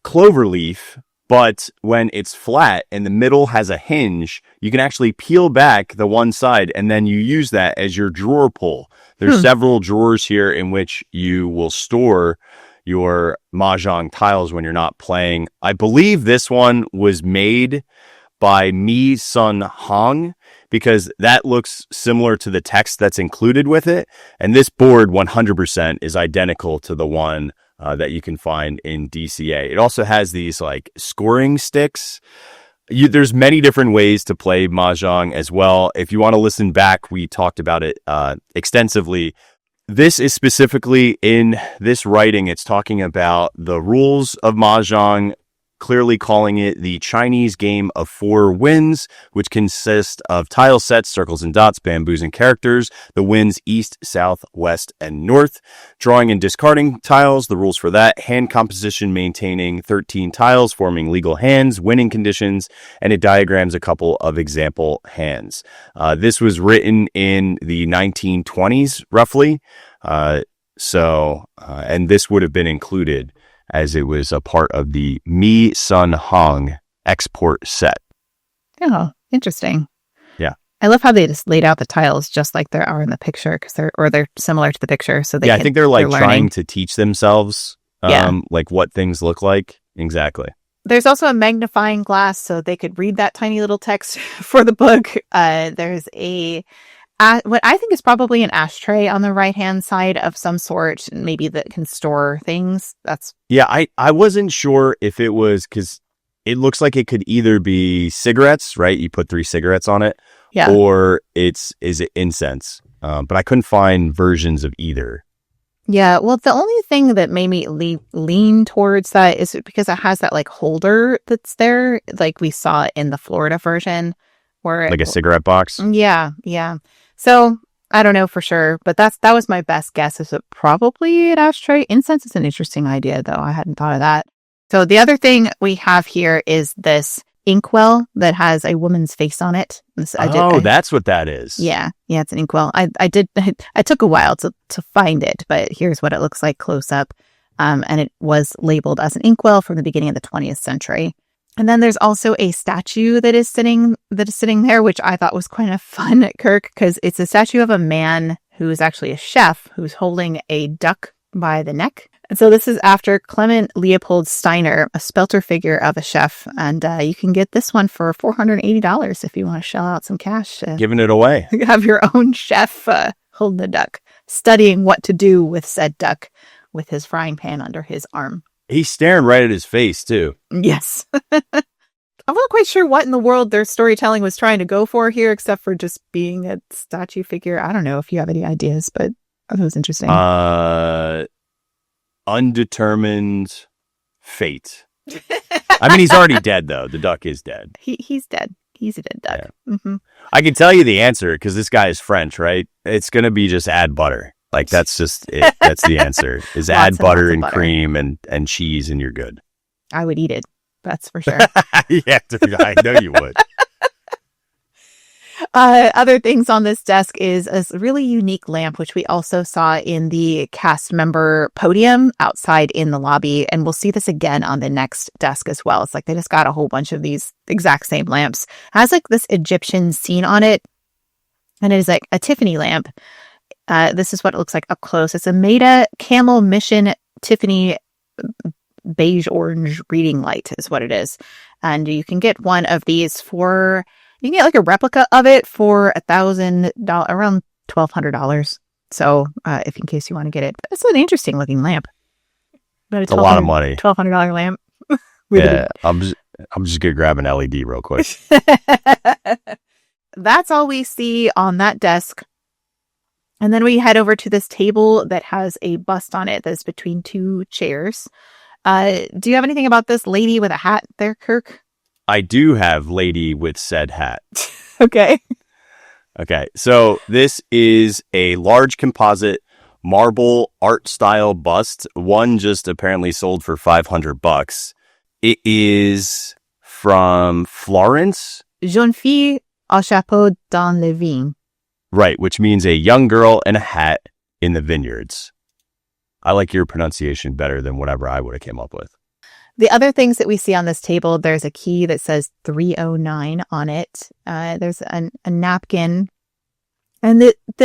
clover leaf, But when it's flat and the middle has a hinge, you can actually peel back the one side and then you use that as your drawer pull. There's several drawers here in which you will store your mahjong tiles when you're not playing. I believe this one was made by Mi Sun Hong because that looks similar to the text that's included with it. And this board 100% is identical to the one that you can find in DCA. It also has these like scoring sticks. There's many different ways to play mahjong as well. If you want to listen back, we talked about it extensively. This is specifically in this writing. It's talking about the rules of mahjong, clearly calling it the Chinese game of 4 winds, which consist of tile sets, circles and dots, bamboos and characters, the winds east, south, west, and north, drawing and discarding tiles, the rules for that, hand composition maintaining 13 tiles, forming legal hands, winning conditions, and it diagrams a couple of example hands. This was written in the 1920s, roughly. And this would have been included as it was a part of the Mi Sun Hong export set.
Oh, interesting.
Yeah.
I love how they just laid out the tiles just like there are in the picture because they're similar to the picture. So
I think they're trying to teach themselves like what things look like. Exactly.
There's also a magnifying glass so they could read that tiny little text for the book. There's what I think is probably an ashtray on the right-hand side of some sort, maybe that can store things.
I wasn't sure if it was because it looks like it could either be cigarettes, right? You put 3 cigarettes on it, or is it incense? But I couldn't find versions of either.
Yeah, well, the only thing that made me lean towards that is because it has that like holder that's there, like we saw in the Florida version, where
like a cigarette box.
Yeah. So I don't know for sure, but that was my best guess. Is it probably an ashtray? Incense is an interesting idea, though. I hadn't thought of that. So the other thing we have here is this inkwell that has a woman's face on it.
That's what that is.
Yeah, it's an inkwell. I took a while to find it, but here's what it looks like close up. And it was labeled as an inkwell from the beginning of the 20th century. And then there's also a statue that is sitting there, which I thought was kind of fun at Kirk, because it's a statue of a man who is actually a chef who's holding a duck by the neck. And so this is after Clement Leopold Steiner, a spelter figure of a chef. And you can get this one for $480 if you want to shell out some cash.
Giving it away.
Have your own chef hold the duck, studying what to do with said duck with his frying pan under his arm.
He's staring right at his face, too.
Yes. I'm not quite sure what in the world their storytelling was trying to go for here, except for just being a statue figure. I don't know if you have any ideas, but I thought it was interesting.
Undetermined fate. I mean, he's already dead, though. The duck is dead.
He's dead. He's a dead duck.
Yeah. Mm-hmm. I can tell you the answer, because this guy is French, right? It's going to be just add butter. Like, that's just it. That's the answer. Is add butter and cream and cheese and you're good.
I would eat it. That's for sure.
Yeah, I know you would.
Other things on this desk is a really unique lamp, which we also saw in the cast member podium outside in the lobby. And we'll see this again on the next desk as well. It's like they just got a whole bunch of these exact same lamps. It has like this Egyptian scene on it. And it is like a Tiffany lamp. This is what it looks like up close. It's a Maida Camel Mission Tiffany beige orange reading light is what it is. And you can get one of these you can get like a replica of it for $1,000, around $1,200. So if in case you want to get it, it's an interesting looking lamp. But
it's a lot of money.
$1,200 lamp.
Yeah, I'm just gonna grab an LED real quick.
That's all we see on that desk. And then we head over to this table that has a bust on it that's between 2 chairs. Do you have anything about this lady with a hat there, Kirk?
I do have lady with said hat.
Okay.
Okay. So this is a large composite marble art style bust. One just apparently sold for $500. It is from Florence.
Jeune fille au chapeau dans les vignes.
Right, which means a young girl in a hat in the vineyards. I like your pronunciation better than whatever I would have came up with.
The other things that we see on this table, there's a key that says 309 on it. There's a napkin. And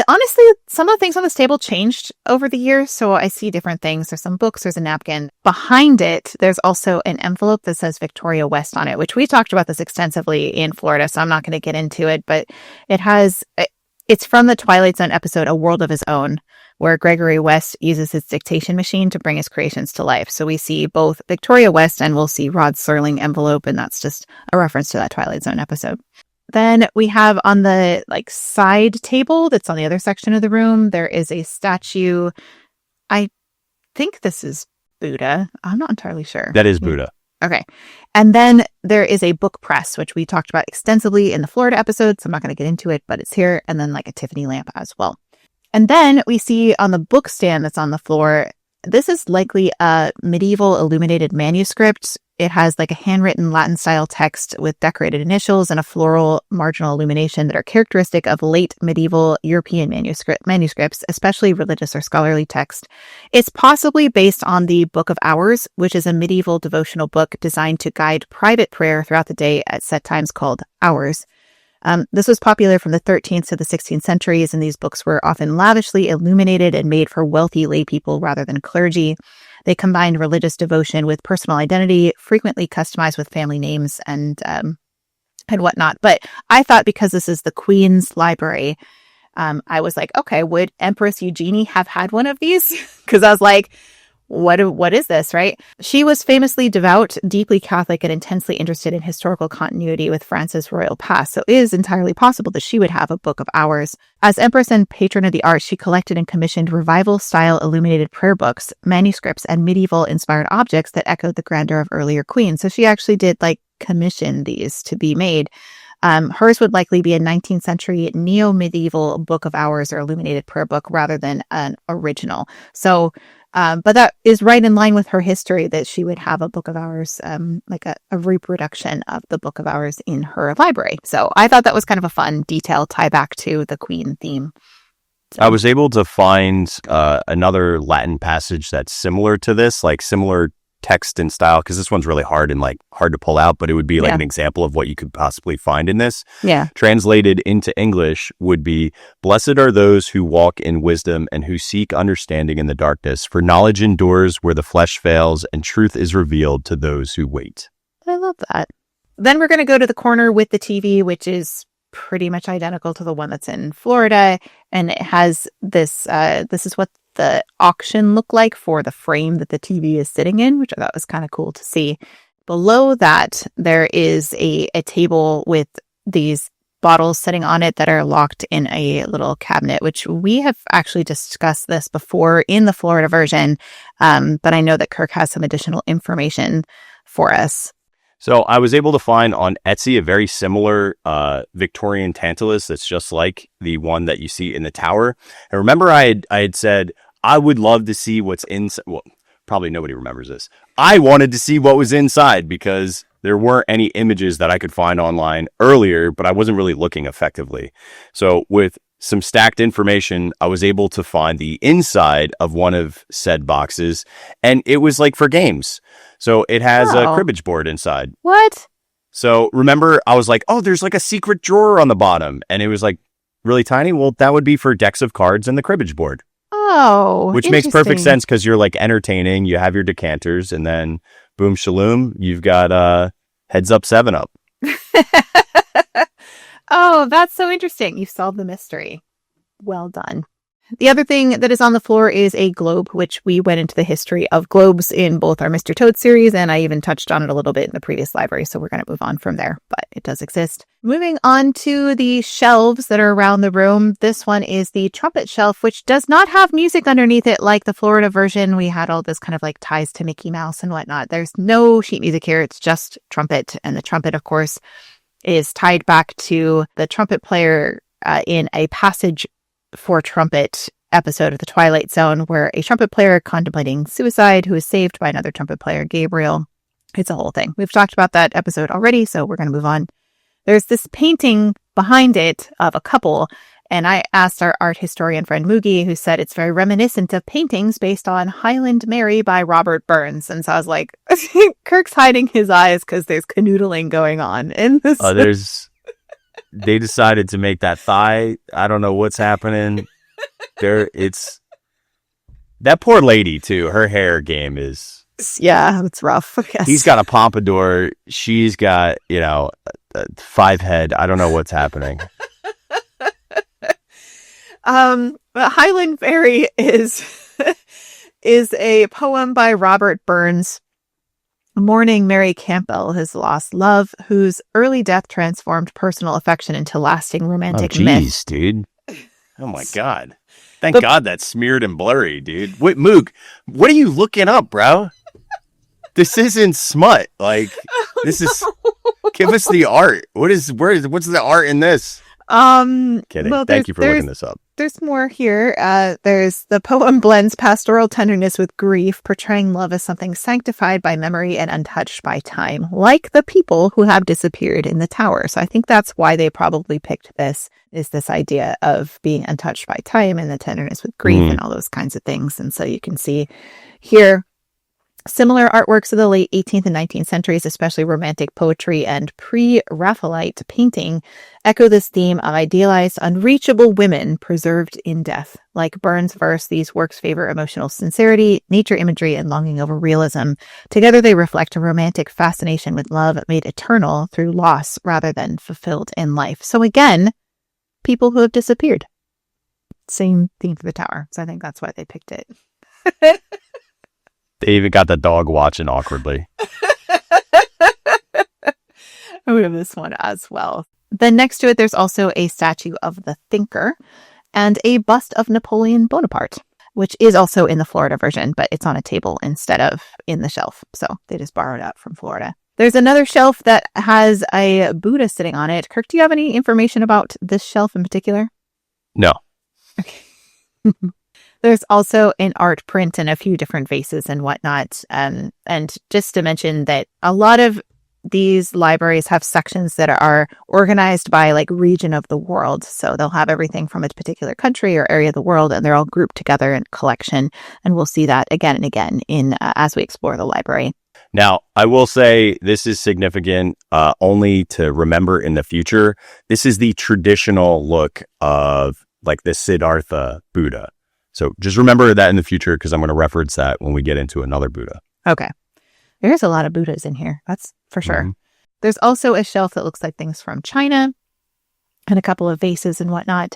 honestly, some of the things on this table changed over the years. So I see different things. There's some books, there's a napkin. Behind it, there's also an envelope that says Victoria West on it, which we talked about this extensively in Florida. So I'm not going to get into it, but it's from the Twilight Zone episode, A World of His Own, where Gregory West uses his dictation machine to bring his creations to life. So we see both Victoria West and we'll see Rod Serling envelope. And that's just a reference to that Twilight Zone episode. Then we have on the side table that's on the other section of the room, there is a statue. I think this is Buddha. I'm not entirely sure.
That is Buddha.
Okay. And then there is a book press, which we talked about extensively in the Florida episode. So I'm not going to get into it, but it's here. And then a Tiffany lamp as well. And then we see on the book stand that's on the floor, this is likely a medieval illuminated manuscript. It has a handwritten Latin style text with decorated initials and a floral marginal illumination that are characteristic of late medieval European manuscripts, especially religious or scholarly text. It's possibly based on the Book of Hours, which is a medieval devotional book designed to guide private prayer throughout the day at set times called hours. This was popular from the 13th to the 16th centuries, and these books were often lavishly illuminated and made for wealthy lay people rather than clergy. They combined religious devotion with personal identity, frequently customized with family names and whatnot. But I thought because this is the Queen's Library, I was like, okay, would Empress Eugenie have had one of these? Because I was like, what is this, right? She was famously devout, deeply Catholic, and intensely interested in historical continuity with France's royal past. So it is entirely possible that she would have a Book of Hours. As Empress and patron of the arts, she collected and commissioned revival-style illuminated prayer books, manuscripts, and medieval-inspired objects that echoed the grandeur of earlier queens. So she actually did commission these to be made. Hers would likely be a 19th century neo-medieval Book of Hours or illuminated prayer book rather than an original. So but that is right in line with her history that she would have a Book of Hours, a reproduction of the Book of Hours in her library. So I thought that was kind of a fun detail tie back to the Queen theme. So.
I was able to find another Latin passage that's similar to this, similar text and style, because this one's really hard and hard to pull out, but it would be an example of what you could possibly find in this.
Yeah.
Translated into English would be, "Blessed are those who walk in wisdom and who seek understanding in the darkness, for knowledge endures where the flesh fails and truth is revealed to those who wait."
I love that. Then we're going to go to the corner with the TV, which is pretty much identical to the one that's in Florida. And it has this is what the auction looked like for the frame that the TV is sitting in, which I thought was kind of cool to see. Below that, there is a table with these bottles sitting on it that are locked in a little cabinet, which we have actually discussed this before in the Florida version. But I know that Kirk has some additional information for us.
So I was able to find on Etsy a very similar Victorian tantalus that's just like the one that you see in the tower. And remember I had said, I would love to see what's inside. Well, probably nobody remembers this. I wanted to see what was inside because there weren't any images that I could find online earlier, but I wasn't really looking effectively. So with some stacked information, I was able to find the inside of one of said boxes, and it was for games. So it has a cribbage board inside.
What?
So remember, I was like, oh, there's a secret drawer on the bottom, and it was really tiny. Well, that would be for decks of cards and the cribbage board.
Oh,
which makes perfect sense because you're entertaining. You have your decanters, and then boom, shaloom, you've got Heads Up 7-Up.
Oh, that's so interesting. You've solved the mystery. Well done. The other thing that is on the floor is a globe, which we went into the history of globes in both our Mr. Toad series, and I even touched on it a little bit in the previous library, so we're going to move on from there, but it does exist. Moving on to the shelves that are around the room, this one is the trumpet shelf, which does not have music underneath it like the Florida version. We had all this kind of ties to Mickey Mouse and whatnot. There's no sheet music here. It's just trumpet, and the trumpet, of course, is tied back to the trumpet player in a passage for trumpet episode of the Twilight Zone, where a trumpet player contemplating suicide who is saved by another trumpet player, Gabriel. It's a whole thing. We've talked about that episode already, so we're going to move on. There's this painting behind it of a couple, And I asked our art historian friend Mugi, who said it's very reminiscent of paintings based on Highland Mary by Robert Burns. And so I was like, Kirk's hiding his eyes because there's canoodling going on in this.
They decided to make that thigh. I don't know what's happening there. It's that poor lady too. Her hair game is.
Yeah, it's rough.
He's got a pompadour. She's got, a 5 head. I don't know what's happening.
But Highland Fairy is a poem by Robert Burns, mourning Mary Campbell, his lost love, whose early death transformed personal affection into lasting romantic myth.
Jeez, dude. Oh my God. Thank God that's smeared and blurry, dude. Wait, Moog, what are you looking up, bro? This isn't smut. Like, give us the art. What's the art in this? Kidding.
Well,
thank you for looking this up.
There's more here. There's the poem blends pastoral tenderness with grief, portraying love as something sanctified by memory and untouched by time, like the people who have disappeared in the tower. So I think that's why they probably picked this, is this idea of being untouched by time and the tenderness with grief and all those kinds of things. And so you can see here similar artworks of the late 18th and 19th centuries, especially romantic poetry and pre-Raphaelite painting, echo this theme of idealized, unreachable women preserved in death. Like Burns' verse, these works favor emotional sincerity, nature imagery, and longing over realism. Together they reflect a romantic fascination with love made eternal through loss rather than fulfilled in life. So again, people who have disappeared. Same theme for the tower. So I think that's why they picked it.
They even got the dog watching awkwardly.
We have this one as well. Then next to it, there's also a statue of the Thinker and a bust of Napoleon Bonaparte, which is also in the Florida version, but it's on a table instead of in the shelf. So they just borrowed that from Florida. There's another shelf that has a Buddha sitting on it. Kirk, do you have any information about this shelf in particular?
No.
Okay. There's also an art print and a few different vases and whatnot. And just to mention that a lot of these libraries have sections that are organized by like region of the world. So they'll have everything from a particular country or area of the world, and they're all grouped together in a collection. And we'll see that again and again as we explore the library.
Now, I will say this is significant only to remember in the future. This is the traditional look of like the Siddhartha Buddha. So just remember that in the future, because I'm going to reference that when we get into another Buddha.
Okay. There's a lot of Buddhas in here. That's for sure. Mm-hmm. There's also a shelf that looks like things from China and a couple of vases and whatnot.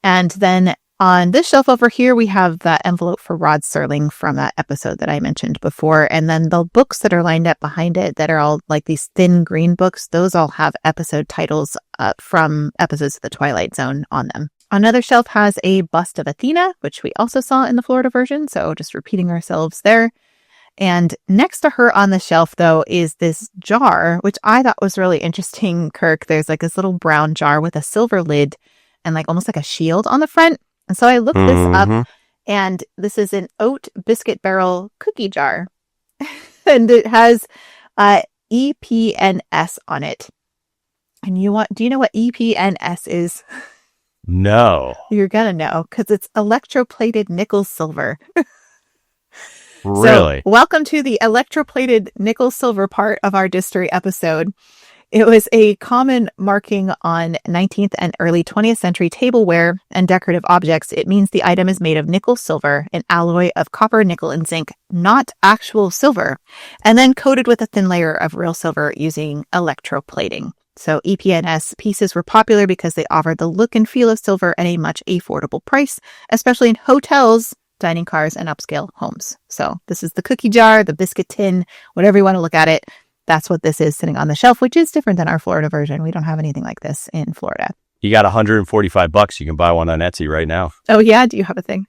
And then on this shelf over here, we have that envelope for Rod Serling from that episode that I mentioned before. And then the books that are lined up behind it that are all like these thin green books, those all have episode titles from episodes of the Twilight Zone on them. Another shelf has a bust of Athena, which we also saw in the Florida version, so just repeating ourselves there. And next to her on the shelf, though, is this jar, which I thought was really interesting, Kirk. There's like this little brown jar with a silver lid and like almost like a shield on the front. And so I looked this up, and this is an oat biscuit barrel cookie jar. And it has EPNS on it. And do you know what EPNS is?
No.
You're gonna know, because it's electroplated nickel silver.
Really?
So, welcome to the electroplated nickel silver part of our Distory episode. It was a common marking on 19th and early 20th century tableware and decorative objects. It means the item is made of nickel silver, an alloy of copper, nickel, and zinc, not actual silver, and then coated with a thin layer of real silver using electroplating. So EPNS pieces were popular because they offered the look and feel of silver at a much affordable price, especially in hotels, dining cars, and upscale homes. So this is the cookie jar, the biscuit tin, whatever you want to look at it. That's what this is sitting on the shelf, which is different than our Florida version. We don't have anything like this in Florida.
You got $145. You can buy one on Etsy right now.
Oh, yeah? Do you have a thing?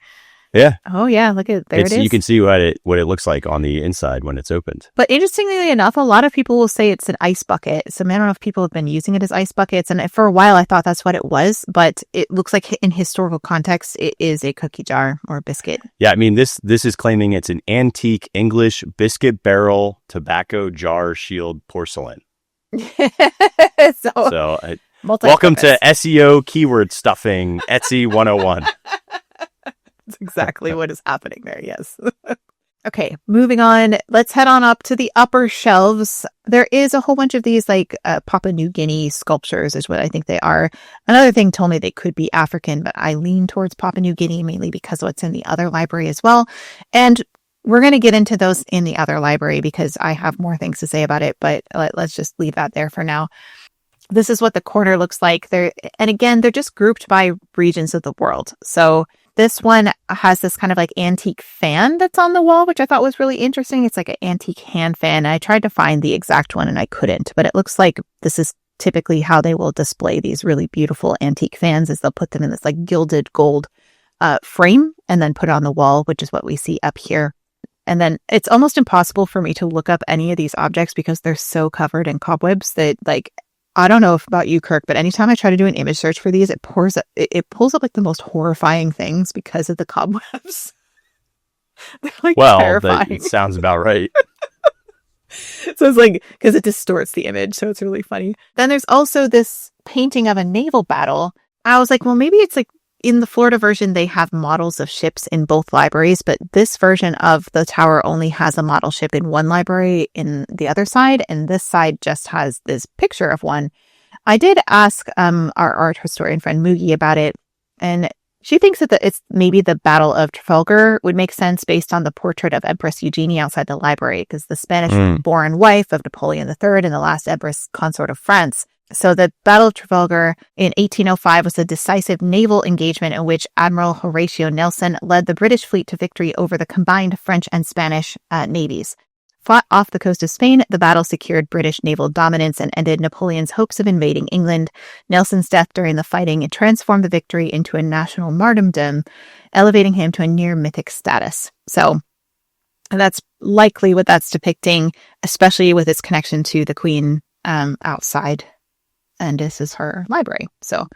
Yeah.
Oh, yeah. Look at there it is.
You can see what it looks like on the inside when it's opened.
But interestingly enough, a lot of people will say it's an ice bucket. So I don't know if people have been using it as ice buckets. And for a while, I thought that's what it was. But it looks like in historical context, it is a cookie jar or biscuit.
Yeah. I mean, this is claiming it's an antique English biscuit barrel tobacco jar shield porcelain.
So
Welcome to SEO keyword stuffing, Etsy 101.
That's exactly what is happening there. Yes. Okay, moving on. Let's head on up to the upper shelves. There is a whole bunch of these like Papua New Guinea sculptures is what I think they are. Another thing told me they could be African, but I lean towards Papua New Guinea mainly because of what's in the other library as well. And we're going to get into those in the other library because I have more things to say about it, but let's just leave that there for now. This is what the corner looks like. And again, they're just grouped by regions of the world. So this one has this kind of like antique fan that's on the wall, which I thought was really interesting. It's like an antique hand fan. I tried to find the exact one and I couldn't, but it looks like this is typically how they will display these really beautiful antique fans is they'll put them in this like gilded gold frame and then put it on the wall, which is what we see up here. And then it's almost impossible for me to look up any of these objects because they're so covered in cobwebs that like, I don't know about you, Kirk, but anytime I try to do an image search for these, it pulls up like the most horrifying things because of the cobwebs. They're like terrifying.
That sounds about right.
So it's like, because it distorts the image. So it's really funny. Then there's also this painting of a naval battle. I was like, well, maybe it's like in the Florida version, they have models of ships in both libraries, but this version of the tower only has a model ship in one library in the other side, and this side just has this picture of one. I did ask our art historian friend Mugi about it, and she thinks that it's maybe the Battle of Trafalgar would make sense based on the portrait of Empress Eugenie outside the library, because the Spanish-born wife of Napoleon III and the last Empress consort of France. So the Battle of Trafalgar in 1805 was a decisive naval engagement in which Admiral Horatio Nelson led the British fleet to victory over the combined French and Spanish navies. Fought off the coast of Spain, the battle secured British naval dominance and ended Napoleon's hopes of invading England. Nelson's death during the fighting transformed the victory into a national martyrdom, elevating him to a near mythic status. So that's likely what that's depicting, especially with its connection to the Queen outside. And this is her library. So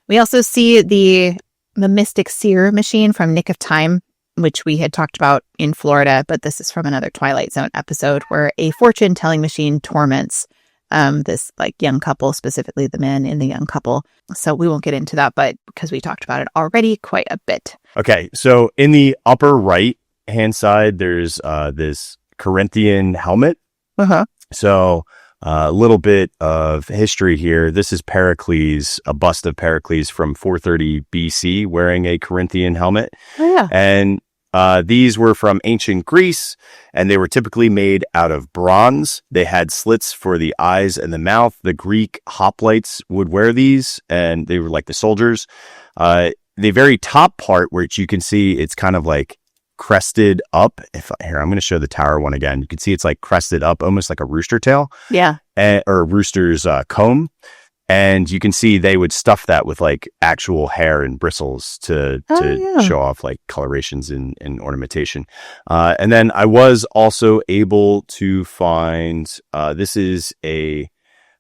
we also see the Mystic Seer machine from Nick of Time, which we had talked about in Florida, but this is from another Twilight Zone episode where a fortune-telling machine torments this like young couple, specifically the men in the young couple. So we won't get into that, but because we talked about it already quite a bit.
Okay, so in the upper right-hand side, there's this Corinthian helmet.
Uh-huh.
So a little bit of history here. This is Pericles, a bust of Pericles from 430 BC wearing a Corinthian helmet.
Oh, yeah.
And these were from ancient Greece, and they were typically made out of bronze. They had slits for the eyes and the mouth. The Greek hoplites would wear these, and they were like the soldiers. The very top part, which you can see, it's kind of like crested up. Here, I'm going to show the tower one again. You can see it's like crested up, almost like a rooster tail.
Yeah.
Or a rooster's comb. And you can see they would stuff that with like actual hair and bristles to show off like colorations and ornamentation. And then I was also able to find, this is a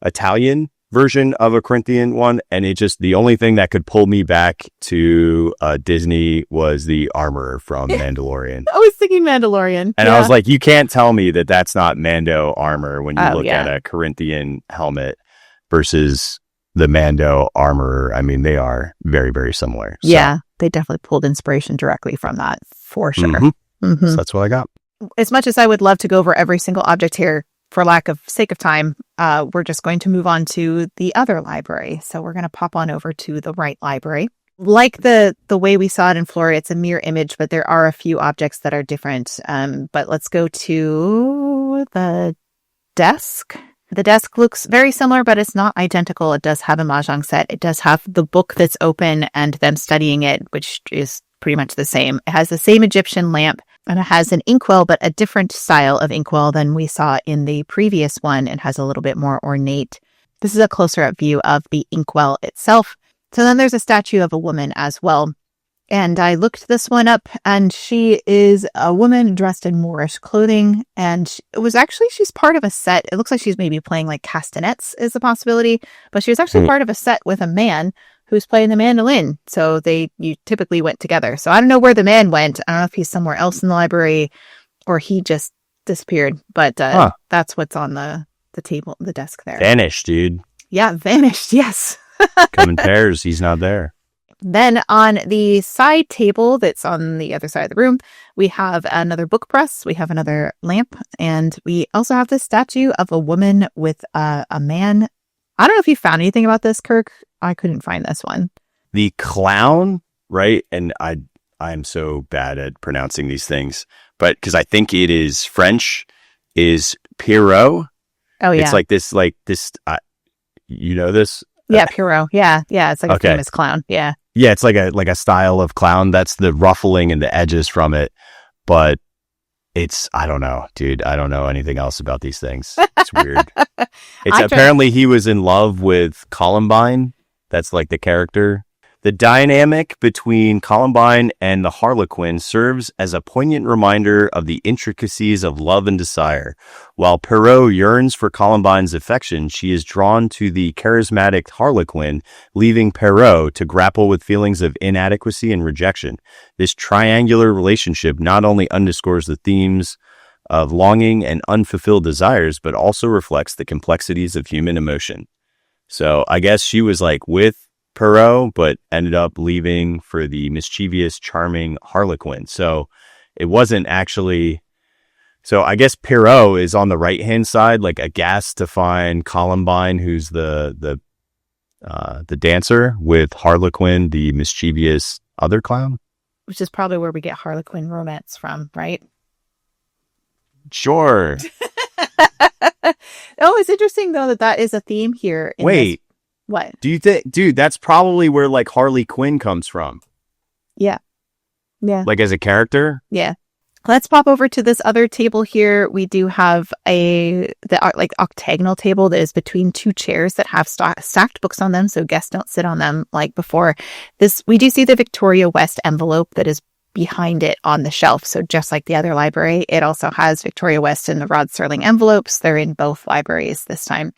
Italian version of a Corinthian one, and it just, the only thing that could pull me back to Disney was the armor from Mandalorian.
I was thinking Mandalorian.
And I was like, you can't tell me that that's not Mando armor when you look at a Corinthian helmet versus the Mando armor. I mean, they are very, very similar. So.
Yeah, they definitely pulled inspiration directly from that, for sure.
Mm-hmm. Mm-hmm. So that's what I got.
As much as I would love to go over every single object here, for lack of sake of time, we're just going to move on to the other library. So we're going to pop on over to the right library. Like the way we saw it in Florida, it's a mirror image, but there are a few objects that are different. But let's go to the desk. The desk looks very similar, but it's not identical. It does have a mahjong set. It does have the book that's open and them studying it, which is pretty much the same. It has the same Egyptian lamp. And it has an inkwell, but a different style of inkwell than we saw in the previous one. It has a little bit more ornate. This is a closer up view of the inkwell itself. So then there's a statue of a woman as well. And I looked this one up, and she is a woman dressed in Moorish clothing. And she's part of a set. It looks like she's maybe playing like castanets is a possibility, but she was actually part of a set with a man who's playing the mandolin. So you typically went together. So I don't know where the man went. I don't know if he's somewhere else in the library or he just disappeared, but that's what's on the table, the desk there.
Vanished, dude.
Yeah, vanished. Yes.
Come in pairs. He's not there.
Then on the side table that's on the other side of the room, we have another book press, we have another lamp, and we also have this statue of a woman with a man. I don't know if you found anything about this, Kirk. I couldn't find this one.
The clown, right? And I'm so bad at pronouncing these things, but because I think it is French, is Pierrot.
Oh, yeah.
It's like this, you know this?
Yeah, Pierrot. Yeah. It's like a famous clown. Yeah.
Yeah, it's like a style of clown. That's the ruffling and the edges from it. But I don't know, dude. I don't know anything else about these things. It's weird. Apparently he was in love with Columbine. That's like the character. The dynamic between Columbine and the Harlequin serves as a poignant reminder of the intricacies of love and desire. While Perrault yearns for Columbine's affection, she is drawn to the charismatic Harlequin, leaving Perrault to grapple with feelings of inadequacy and rejection. This triangular relationship not only underscores the themes of longing and unfulfilled desires, but also reflects the complexities of human emotion. So I guess she was like with Perrault, but ended up leaving for the mischievous, charming Harlequin. So it wasn't actually. So I guess Perrault is on the right hand side, like aghast to find Columbine, who's the dancer, with Harlequin, the mischievous other clown.
Which is probably where we get Harlequin romance from, right?
Sure.
Oh, it's interesting though that is a theme here.
Wait.
What?
Do you think, dude, that's probably where like Harley Quinn comes from.
Yeah.
Like as a character?
Yeah. Let's pop over to this other table here. We do have the octagonal table that is between two chairs that have stacked books on them, so guests don't sit on them like before. We do see the Victoria West envelope that is behind it on the shelf. So just like the other library, it also has Victoria West and the Rod Serling envelopes. They're in both libraries this time.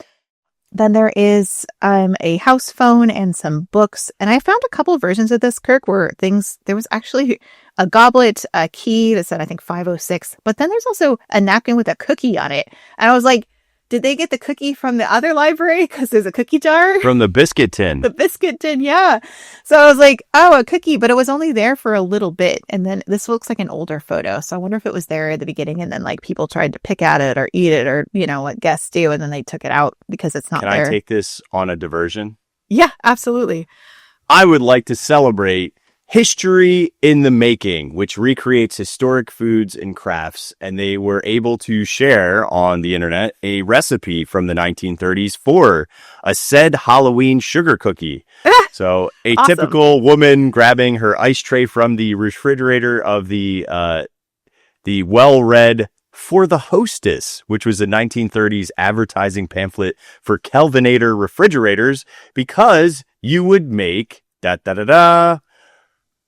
Then there is a house phone and some books. And I found a couple versions of this, Kirk, where there was actually a goblet, a key that said, I think 506. But then there's also a napkin with a cookie on it. And I was like, did they get the cookie from the other library? Because there's a cookie jar.
From the biscuit tin.
The biscuit tin, yeah. So I was like, oh, a cookie. But it was only there for a little bit. And then this looks like an older photo. So I wonder if it was there at the beginning and then like people tried to pick at it or eat it or, you know, what guests do. And then they took it out because it's not there.
Can I take this on a diversion?
Yeah, absolutely.
I would like to celebrate History in the Making, which recreates historic foods and crafts, and they were able to share on the internet a recipe from the 1930s for a said Halloween sugar cookie. So a
Awesome.
Typical woman grabbing her ice tray from the refrigerator of the well-read For the Hostess, which was a 1930s advertising pamphlet for Kelvinator refrigerators, because you would make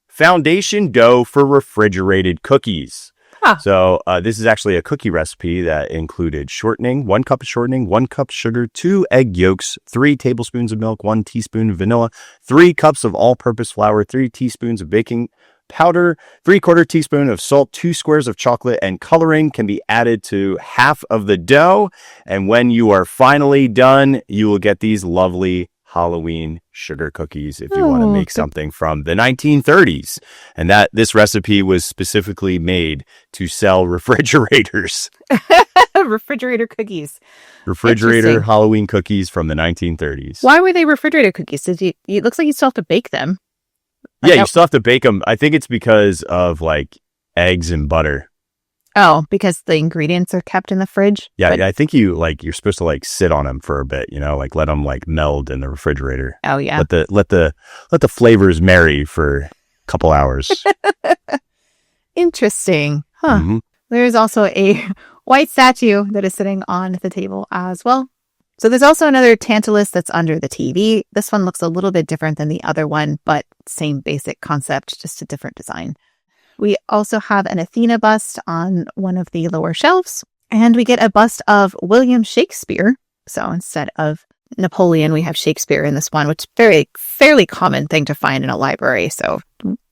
foundation dough for refrigerated cookies.
Huh.
So this is actually a cookie recipe that included shortening, 1 cup of shortening, 1 cup sugar, 2 egg yolks, 3 tablespoons of milk, 1 teaspoon of vanilla, 3 cups of all-purpose flour, 3 teaspoons of baking powder, 3/4 teaspoon of salt, 2 squares of chocolate, and coloring can be added to half of the dough. And when you are finally done, you will get these lovely Halloween sugar cookies if you want to make something from the 1930s. And that this recipe was specifically made to sell refrigerators.
Refrigerator cookies.
Refrigerator Halloween cookies from the 1930s.
Why were they refrigerator cookies? It looks like you still have to bake them.
Yeah, you still have to bake them. I think it's because of like eggs and butter.
Oh, because the ingredients are kept in the fridge?
Yeah, I think you're supposed to like sit on them for a bit, you know, like let them like meld in the refrigerator.
Oh yeah.
Let the flavors marry for a couple hours.
Interesting. Huh. Mm-hmm. There's also a white statue that is sitting on the table as well. So there's also another Tantalus that's under the TV. This one looks a little bit different than the other one, but same basic concept, just a different design. We also have an Athena bust on one of the lower shelves, and we get a bust of William Shakespeare. So instead of Napoleon, we have Shakespeare in this one, which is a fairly common thing to find in a library. So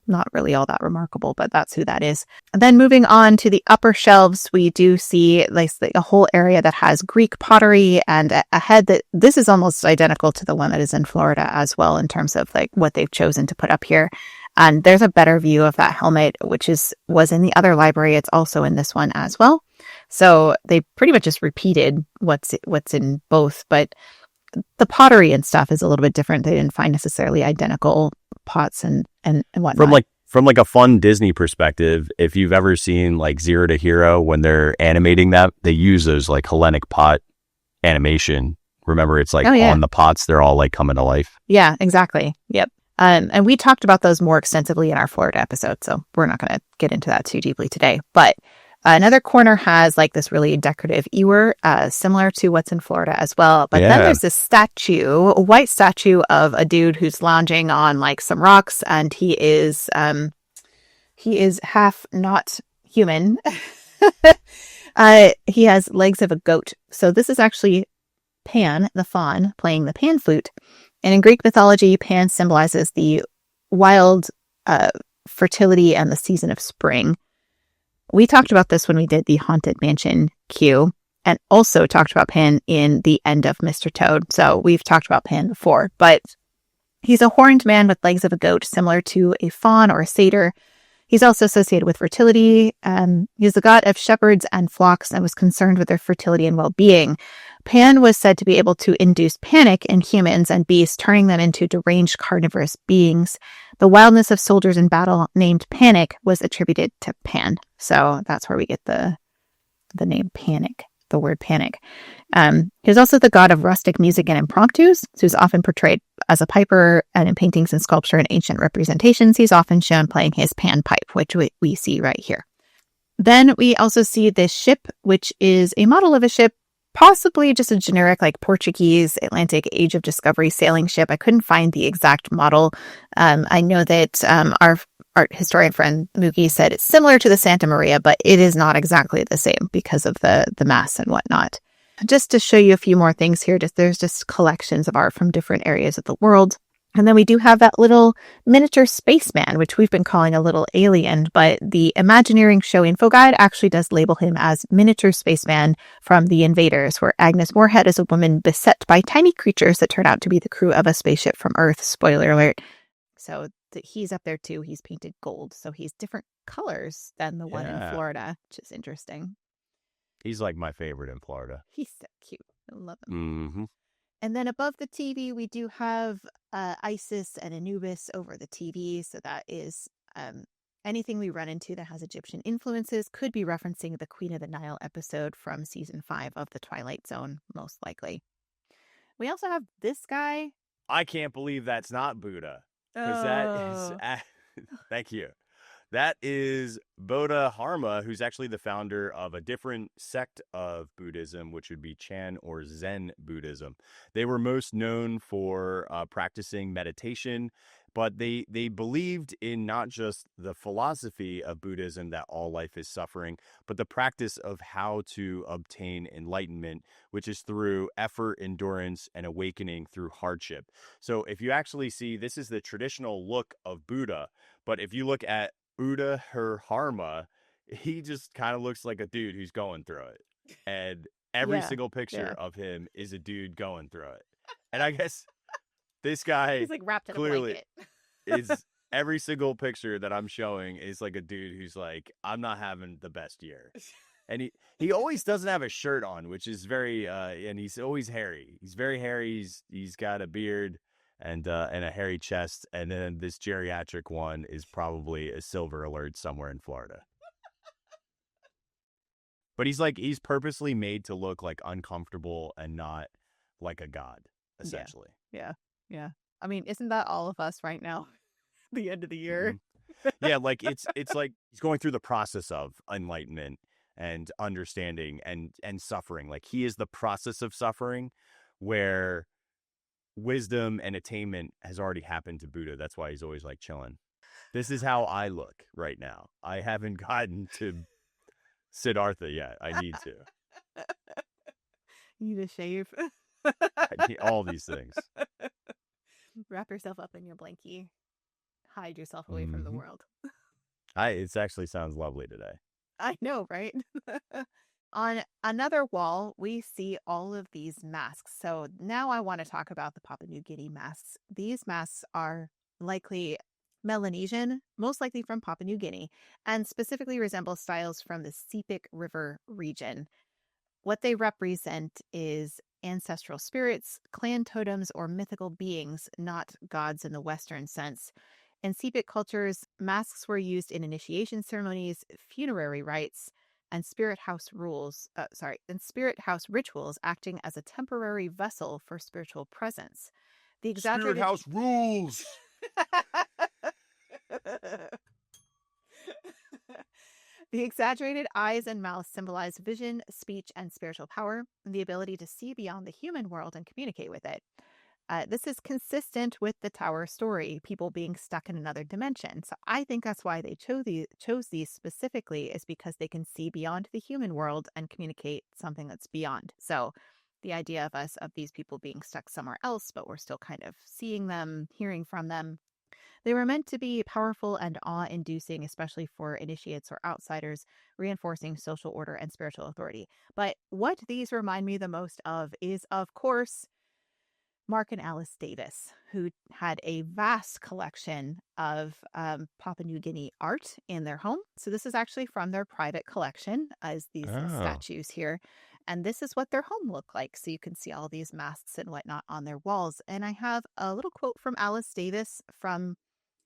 not really all that remarkable, but that's who that is. And then moving on to the upper shelves, we do see like a whole area that has Greek pottery and a head that this is almost identical to the one that is in Florida as well in terms of like what they've chosen to put up here. And there's a better view of that helmet, which was in the other library. It's also in this one as well. So they pretty much just repeated what's in both, but the pottery and stuff is a little bit different. They didn't find necessarily identical pots and whatnot.
From a fun Disney perspective, if you've ever seen like Zero to Hero when they're animating that, they use those like Hellenic pot animation. Remember, it's like on the pots, they're all like coming to life.
Yeah, exactly. Yep. And we talked about those more extensively in our Florida episode, so we're not going to get into that too deeply today. But another corner has like this really decorative ewer, similar to what's in Florida as well. But then there's this statue, a white statue of a dude who's lounging on like some rocks, and he is half not human. He has legs of a goat. So this is actually Pan, the faun, playing the pan flute. And in Greek mythology, Pan symbolizes the wild fertility and the season of spring. We talked about this when we did the Haunted Mansion queue, and also talked about Pan in the end of Mr. Toad. So we've talked about Pan before, but he's a horned man with legs of a goat, similar to a faun or a satyr. He's also associated with fertility. He's the god of shepherds and flocks and was concerned with their fertility and well-being. Pan was said to be able to induce panic in humans and beasts, turning them into deranged carnivorous beings. The wildness of soldiers in battle named Panic was attributed to Pan. So that's where we get the name Panic, the word panic. He's also the god of rustic music and impromptus. So he's often portrayed as a piper, and in paintings and sculpture and ancient representations, he's often shown playing his pan pipe, which we see right here. Then we also see this ship, which is a model of a ship, possibly just a generic like Portuguese Atlantic Age of Discovery sailing ship. I couldn't find the exact model. I know that our art historian friend Mookie said it's similar to the Santa Maria, but it is not exactly the same because of the mass and whatnot. Just to show you a few more things here, there's just collections of art from different areas of the world. And then we do have that little miniature spaceman, which we've been calling a little alien, but the Imagineering show info guide actually does label him as miniature spaceman from The Invaders, where Agnes Moorehead is a woman beset by tiny creatures that turn out to be the crew of a spaceship from Earth. Spoiler alert. So he's up there too. He's painted gold. So he's different colors than the one in Florida, which is interesting.
He's like my favorite in Florida.
He's so cute. I love him.
Mm-hmm.
And then above the TV, we do have Isis and Anubis over the TV. So that is anything we run into that has Egyptian influences could be referencing the Queen of the Nile episode from season 5 of the Twilight Zone, most likely. We also have this guy.
I can't believe that's not Buddha. Because that is... Thank you. That is Bodha Dharma, who's actually the founder of a different sect of Buddhism, which would be Chan or Zen Buddhism. They were most known for practicing meditation, but they believed in not just the philosophy of Buddhism that all life is suffering, but the practice of how to obtain enlightenment, which is through effort, endurance, and awakening through hardship. So if you actually see, this is the traditional look of Buddha, but if you look at Buddha Dharma, he just kind of looks like a dude who's going through it. And every single picture of him is a dude going through it. And I guess this guy
he's like wrapped in
clearly
a blanket.
is every single picture that I'm showing is like a dude who's like, I'm not having the best year. And he always doesn't have a shirt on, which is very and he's always hairy. He's very hairy. He's got a beard and a hairy chest, and then this geriatric one is probably a Silver Alert somewhere in Florida. But he's purposely made to look like uncomfortable and not like a god, essentially.
Yeah. I mean, isn't that all of us right now? The end of the year.
Mm-hmm. Yeah, like it's like he's going through the process of enlightenment and understanding and suffering. Like he is the process of suffering, where wisdom and attainment has already happened to Buddha. That's why he's always like chilling. This is how I look right now. I haven't gotten to Siddhartha yet. I need to.
You need to shave.
I need all these things.
Wrap yourself up in your blankie. hide yourself away from the world.
It actually sounds lovely today.
I know, right? On another wall, we see all of these masks. So now I want to talk about the Papua New Guinea masks. These masks are likely Melanesian, most likely from Papua New Guinea, and specifically resemble styles from the Sepik River region. What they represent is ancestral spirits, clan totems, or mythical beings, not gods in the Western sense. In Sepik cultures, masks were used in initiation ceremonies, funerary rites, and spirit house rituals, acting as a temporary vessel for spiritual presence. The exaggerated
Spirit house rules.
The exaggerated eyes and mouths symbolize vision, speech, and spiritual power, and the ability to see beyond the human world and communicate with it. This is consistent with the tower story, people being stuck in another dimension. So I think that's why they chose these specifically, is because they can see beyond the human world and communicate something that's beyond. So the idea of these people being stuck somewhere else, but we're still kind of seeing them, hearing from them. They were meant to be powerful and awe-inducing, especially for initiates or outsiders, reinforcing social order and spiritual authority. But what these remind me the most of is, of course, Mark and Alice Davis, who had a vast collection of Papua New Guinea art in their home. So this is actually from their private collection, as these statues here. And this is what their home looked like. So you can see all these masks and whatnot on their walls. And I have a little quote from Alice Davis from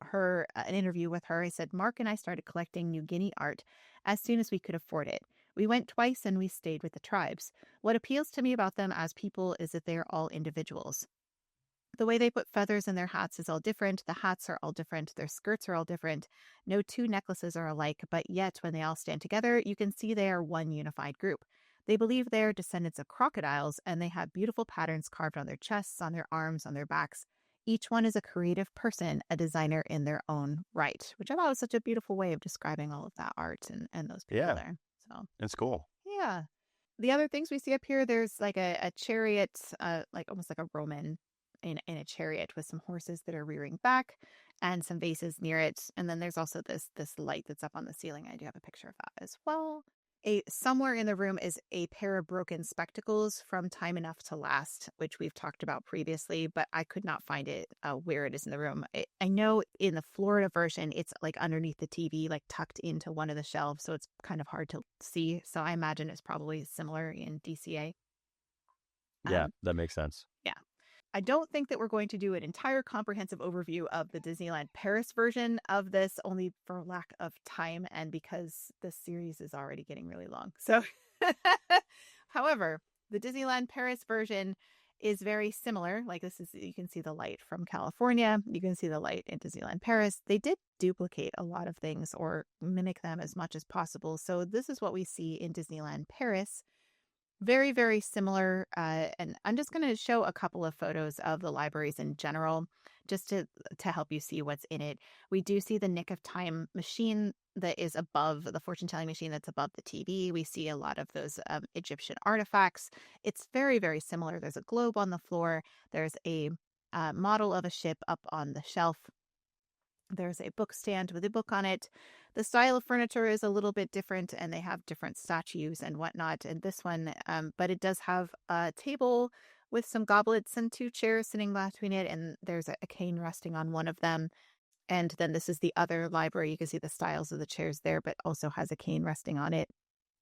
her, an interview with her. I said, "Mark and I started collecting New Guinea art as soon as we could afford it. We went twice and we stayed with the tribes. What appeals to me about them as people is that they're all individuals. The way they put feathers in their hats is all different. The hats are all different. Their skirts are all different. No two necklaces are alike, but yet when they all stand together, you can see they are one unified group. They believe they are descendants of crocodiles, and they have beautiful patterns carved on their chests, on their arms, on their backs. Each one is a creative person, a designer in their own right," which I thought was such a beautiful way of describing all of that art and those people there. So
it's cool.
Yeah. The other things we see up here, there's like a chariot, like almost like a Roman in a chariot with some horses that are rearing back and some vases near it. And then there's also this light that's up on the ceiling. I do have a picture of that as well. Somewhere in the room is a pair of broken spectacles from Time Enough to Last, which we've talked about previously, but I could not find it where it is in the room. I know in the Florida version, it's like underneath the TV, like tucked into one of the shelves, so it's kind of hard to see. So I imagine it's probably similar in DCA.
Yeah, that makes sense.
Yeah. I don't think that we're going to do an entire comprehensive overview of the Disneyland Paris version of this, only for lack of time and because this series is already getting really long. So, however, the Disneyland Paris version is very similar. Like this is, you can see the light from California. You can see the light in Disneyland Paris. They did duplicate a lot of things or mimic them as much as possible. So this is what we see in Disneyland Paris. Very, very similar. And I'm just going to show a couple of photos of the libraries in general, just to help you see what's in it. We do see the Nick of Time machine that is above the fortune-telling machine that's above the TV. We see a lot of those Egyptian artifacts. It's very, very similar. There's a globe on the floor. There's a model of a ship up on the shelf. There's a book stand with a book on it. The style of furniture is a little bit different, and they have different statues and whatnot in this one. But it does have a table with some goblets and two chairs sitting between it, and there's a cane resting on one of them. And then this is the other library. You can see the styles of the chairs there, but also has a cane resting on it.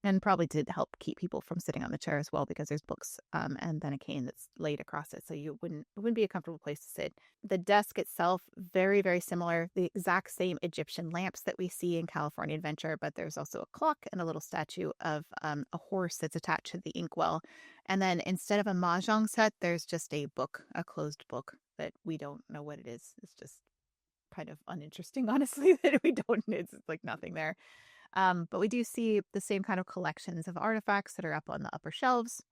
And probably to help keep people from sitting on the chair as well, because there's books and then a cane that's laid across it. So it wouldn't be a comfortable place to sit. The desk itself, very, very similar. The exact same Egyptian lamps that we see in California Adventure, but there's also a clock and a little statue of a horse that's attached to the inkwell. And then instead of a mahjong set, there's just a book, a closed book that we don't know what it is. It's just kind of uninteresting, honestly, that it's like nothing there. But we do see the same kind of collections of artifacts that are up on the upper shelves,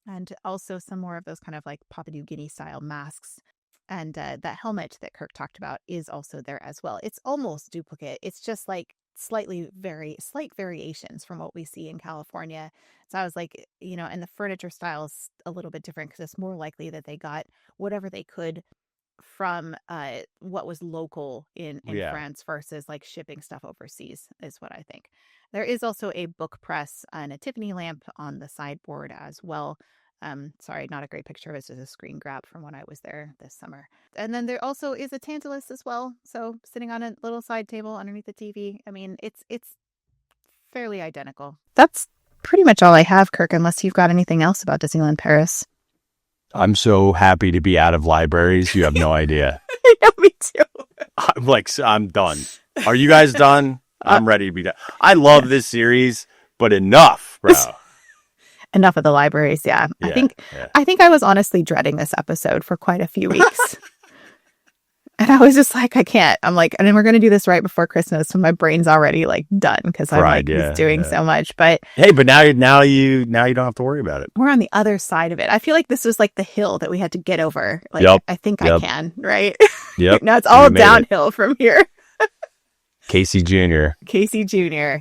and also some more of those kind of like Papua New Guinea style masks. And that helmet that Kirk talked about is also there as well. It's almost duplicate. It's just like slight variations from what we see in California. So I was like, and the furniture style is a little bit different because it's more likely that they got whatever they could from what was local in
Yeah.
France versus like shipping stuff overseas is what I think. There is also a book press and a Tiffany lamp on the sideboard as well. Sorry, not a great picture. It's just a screen grab from when I was there this summer. And then there also is a tantalus as well. So sitting on a little side table underneath the TV. I mean, it's fairly identical. That's pretty much all I have, Kirk, unless you've got anything else about Disneyland Paris.
I'm so happy to be out of libraries. You have no idea.
I know, me too.
I'm done. Are you guys done? I'm ready to be done. I love this series, but enough, bro.
Enough of the libraries. Yeah. I think I was honestly dreading this episode for quite a few weeks. And I was just like, I can't. I'm like, and then we're going to do this right before Christmas, so my brain's already like done because I'm like just doing so much. But
hey, but now you don't have to worry about it.
We're on the other side of it. I feel like this was like the hill that we had to get over. Like, I think I can, right?
Yep.
Now it's all downhill from here.
Casey Jr.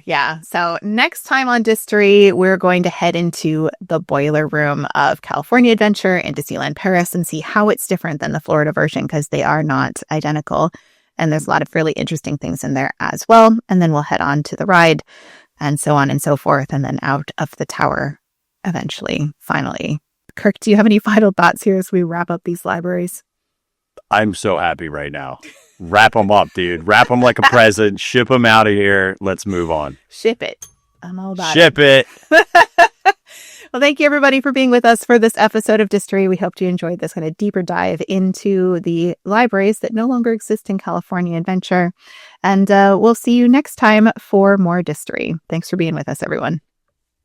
Yeah. So next time on Distory, we're going to head into the boiler room of California Adventure and Disneyland Paris and see how it's different than the Florida version because they are not identical. And there's a lot of really interesting things in there as well. And then we'll head on to the ride and so on and so forth. And then out of the tower eventually, finally. Kirk, do you have any final thoughts here as we wrap up these libraries?
I'm so happy right now. Wrap them up, dude. Wrap them like a present. Ship them out of here. Let's move on.
Ship it. I'm all about
Ship it.
Well, thank you everybody for being with us for this episode of Distory. We hope you enjoyed this kind of deeper dive into the libraries that no longer exist in California Adventure. And we'll see you next time for more Distory. Thanks for being with us, everyone.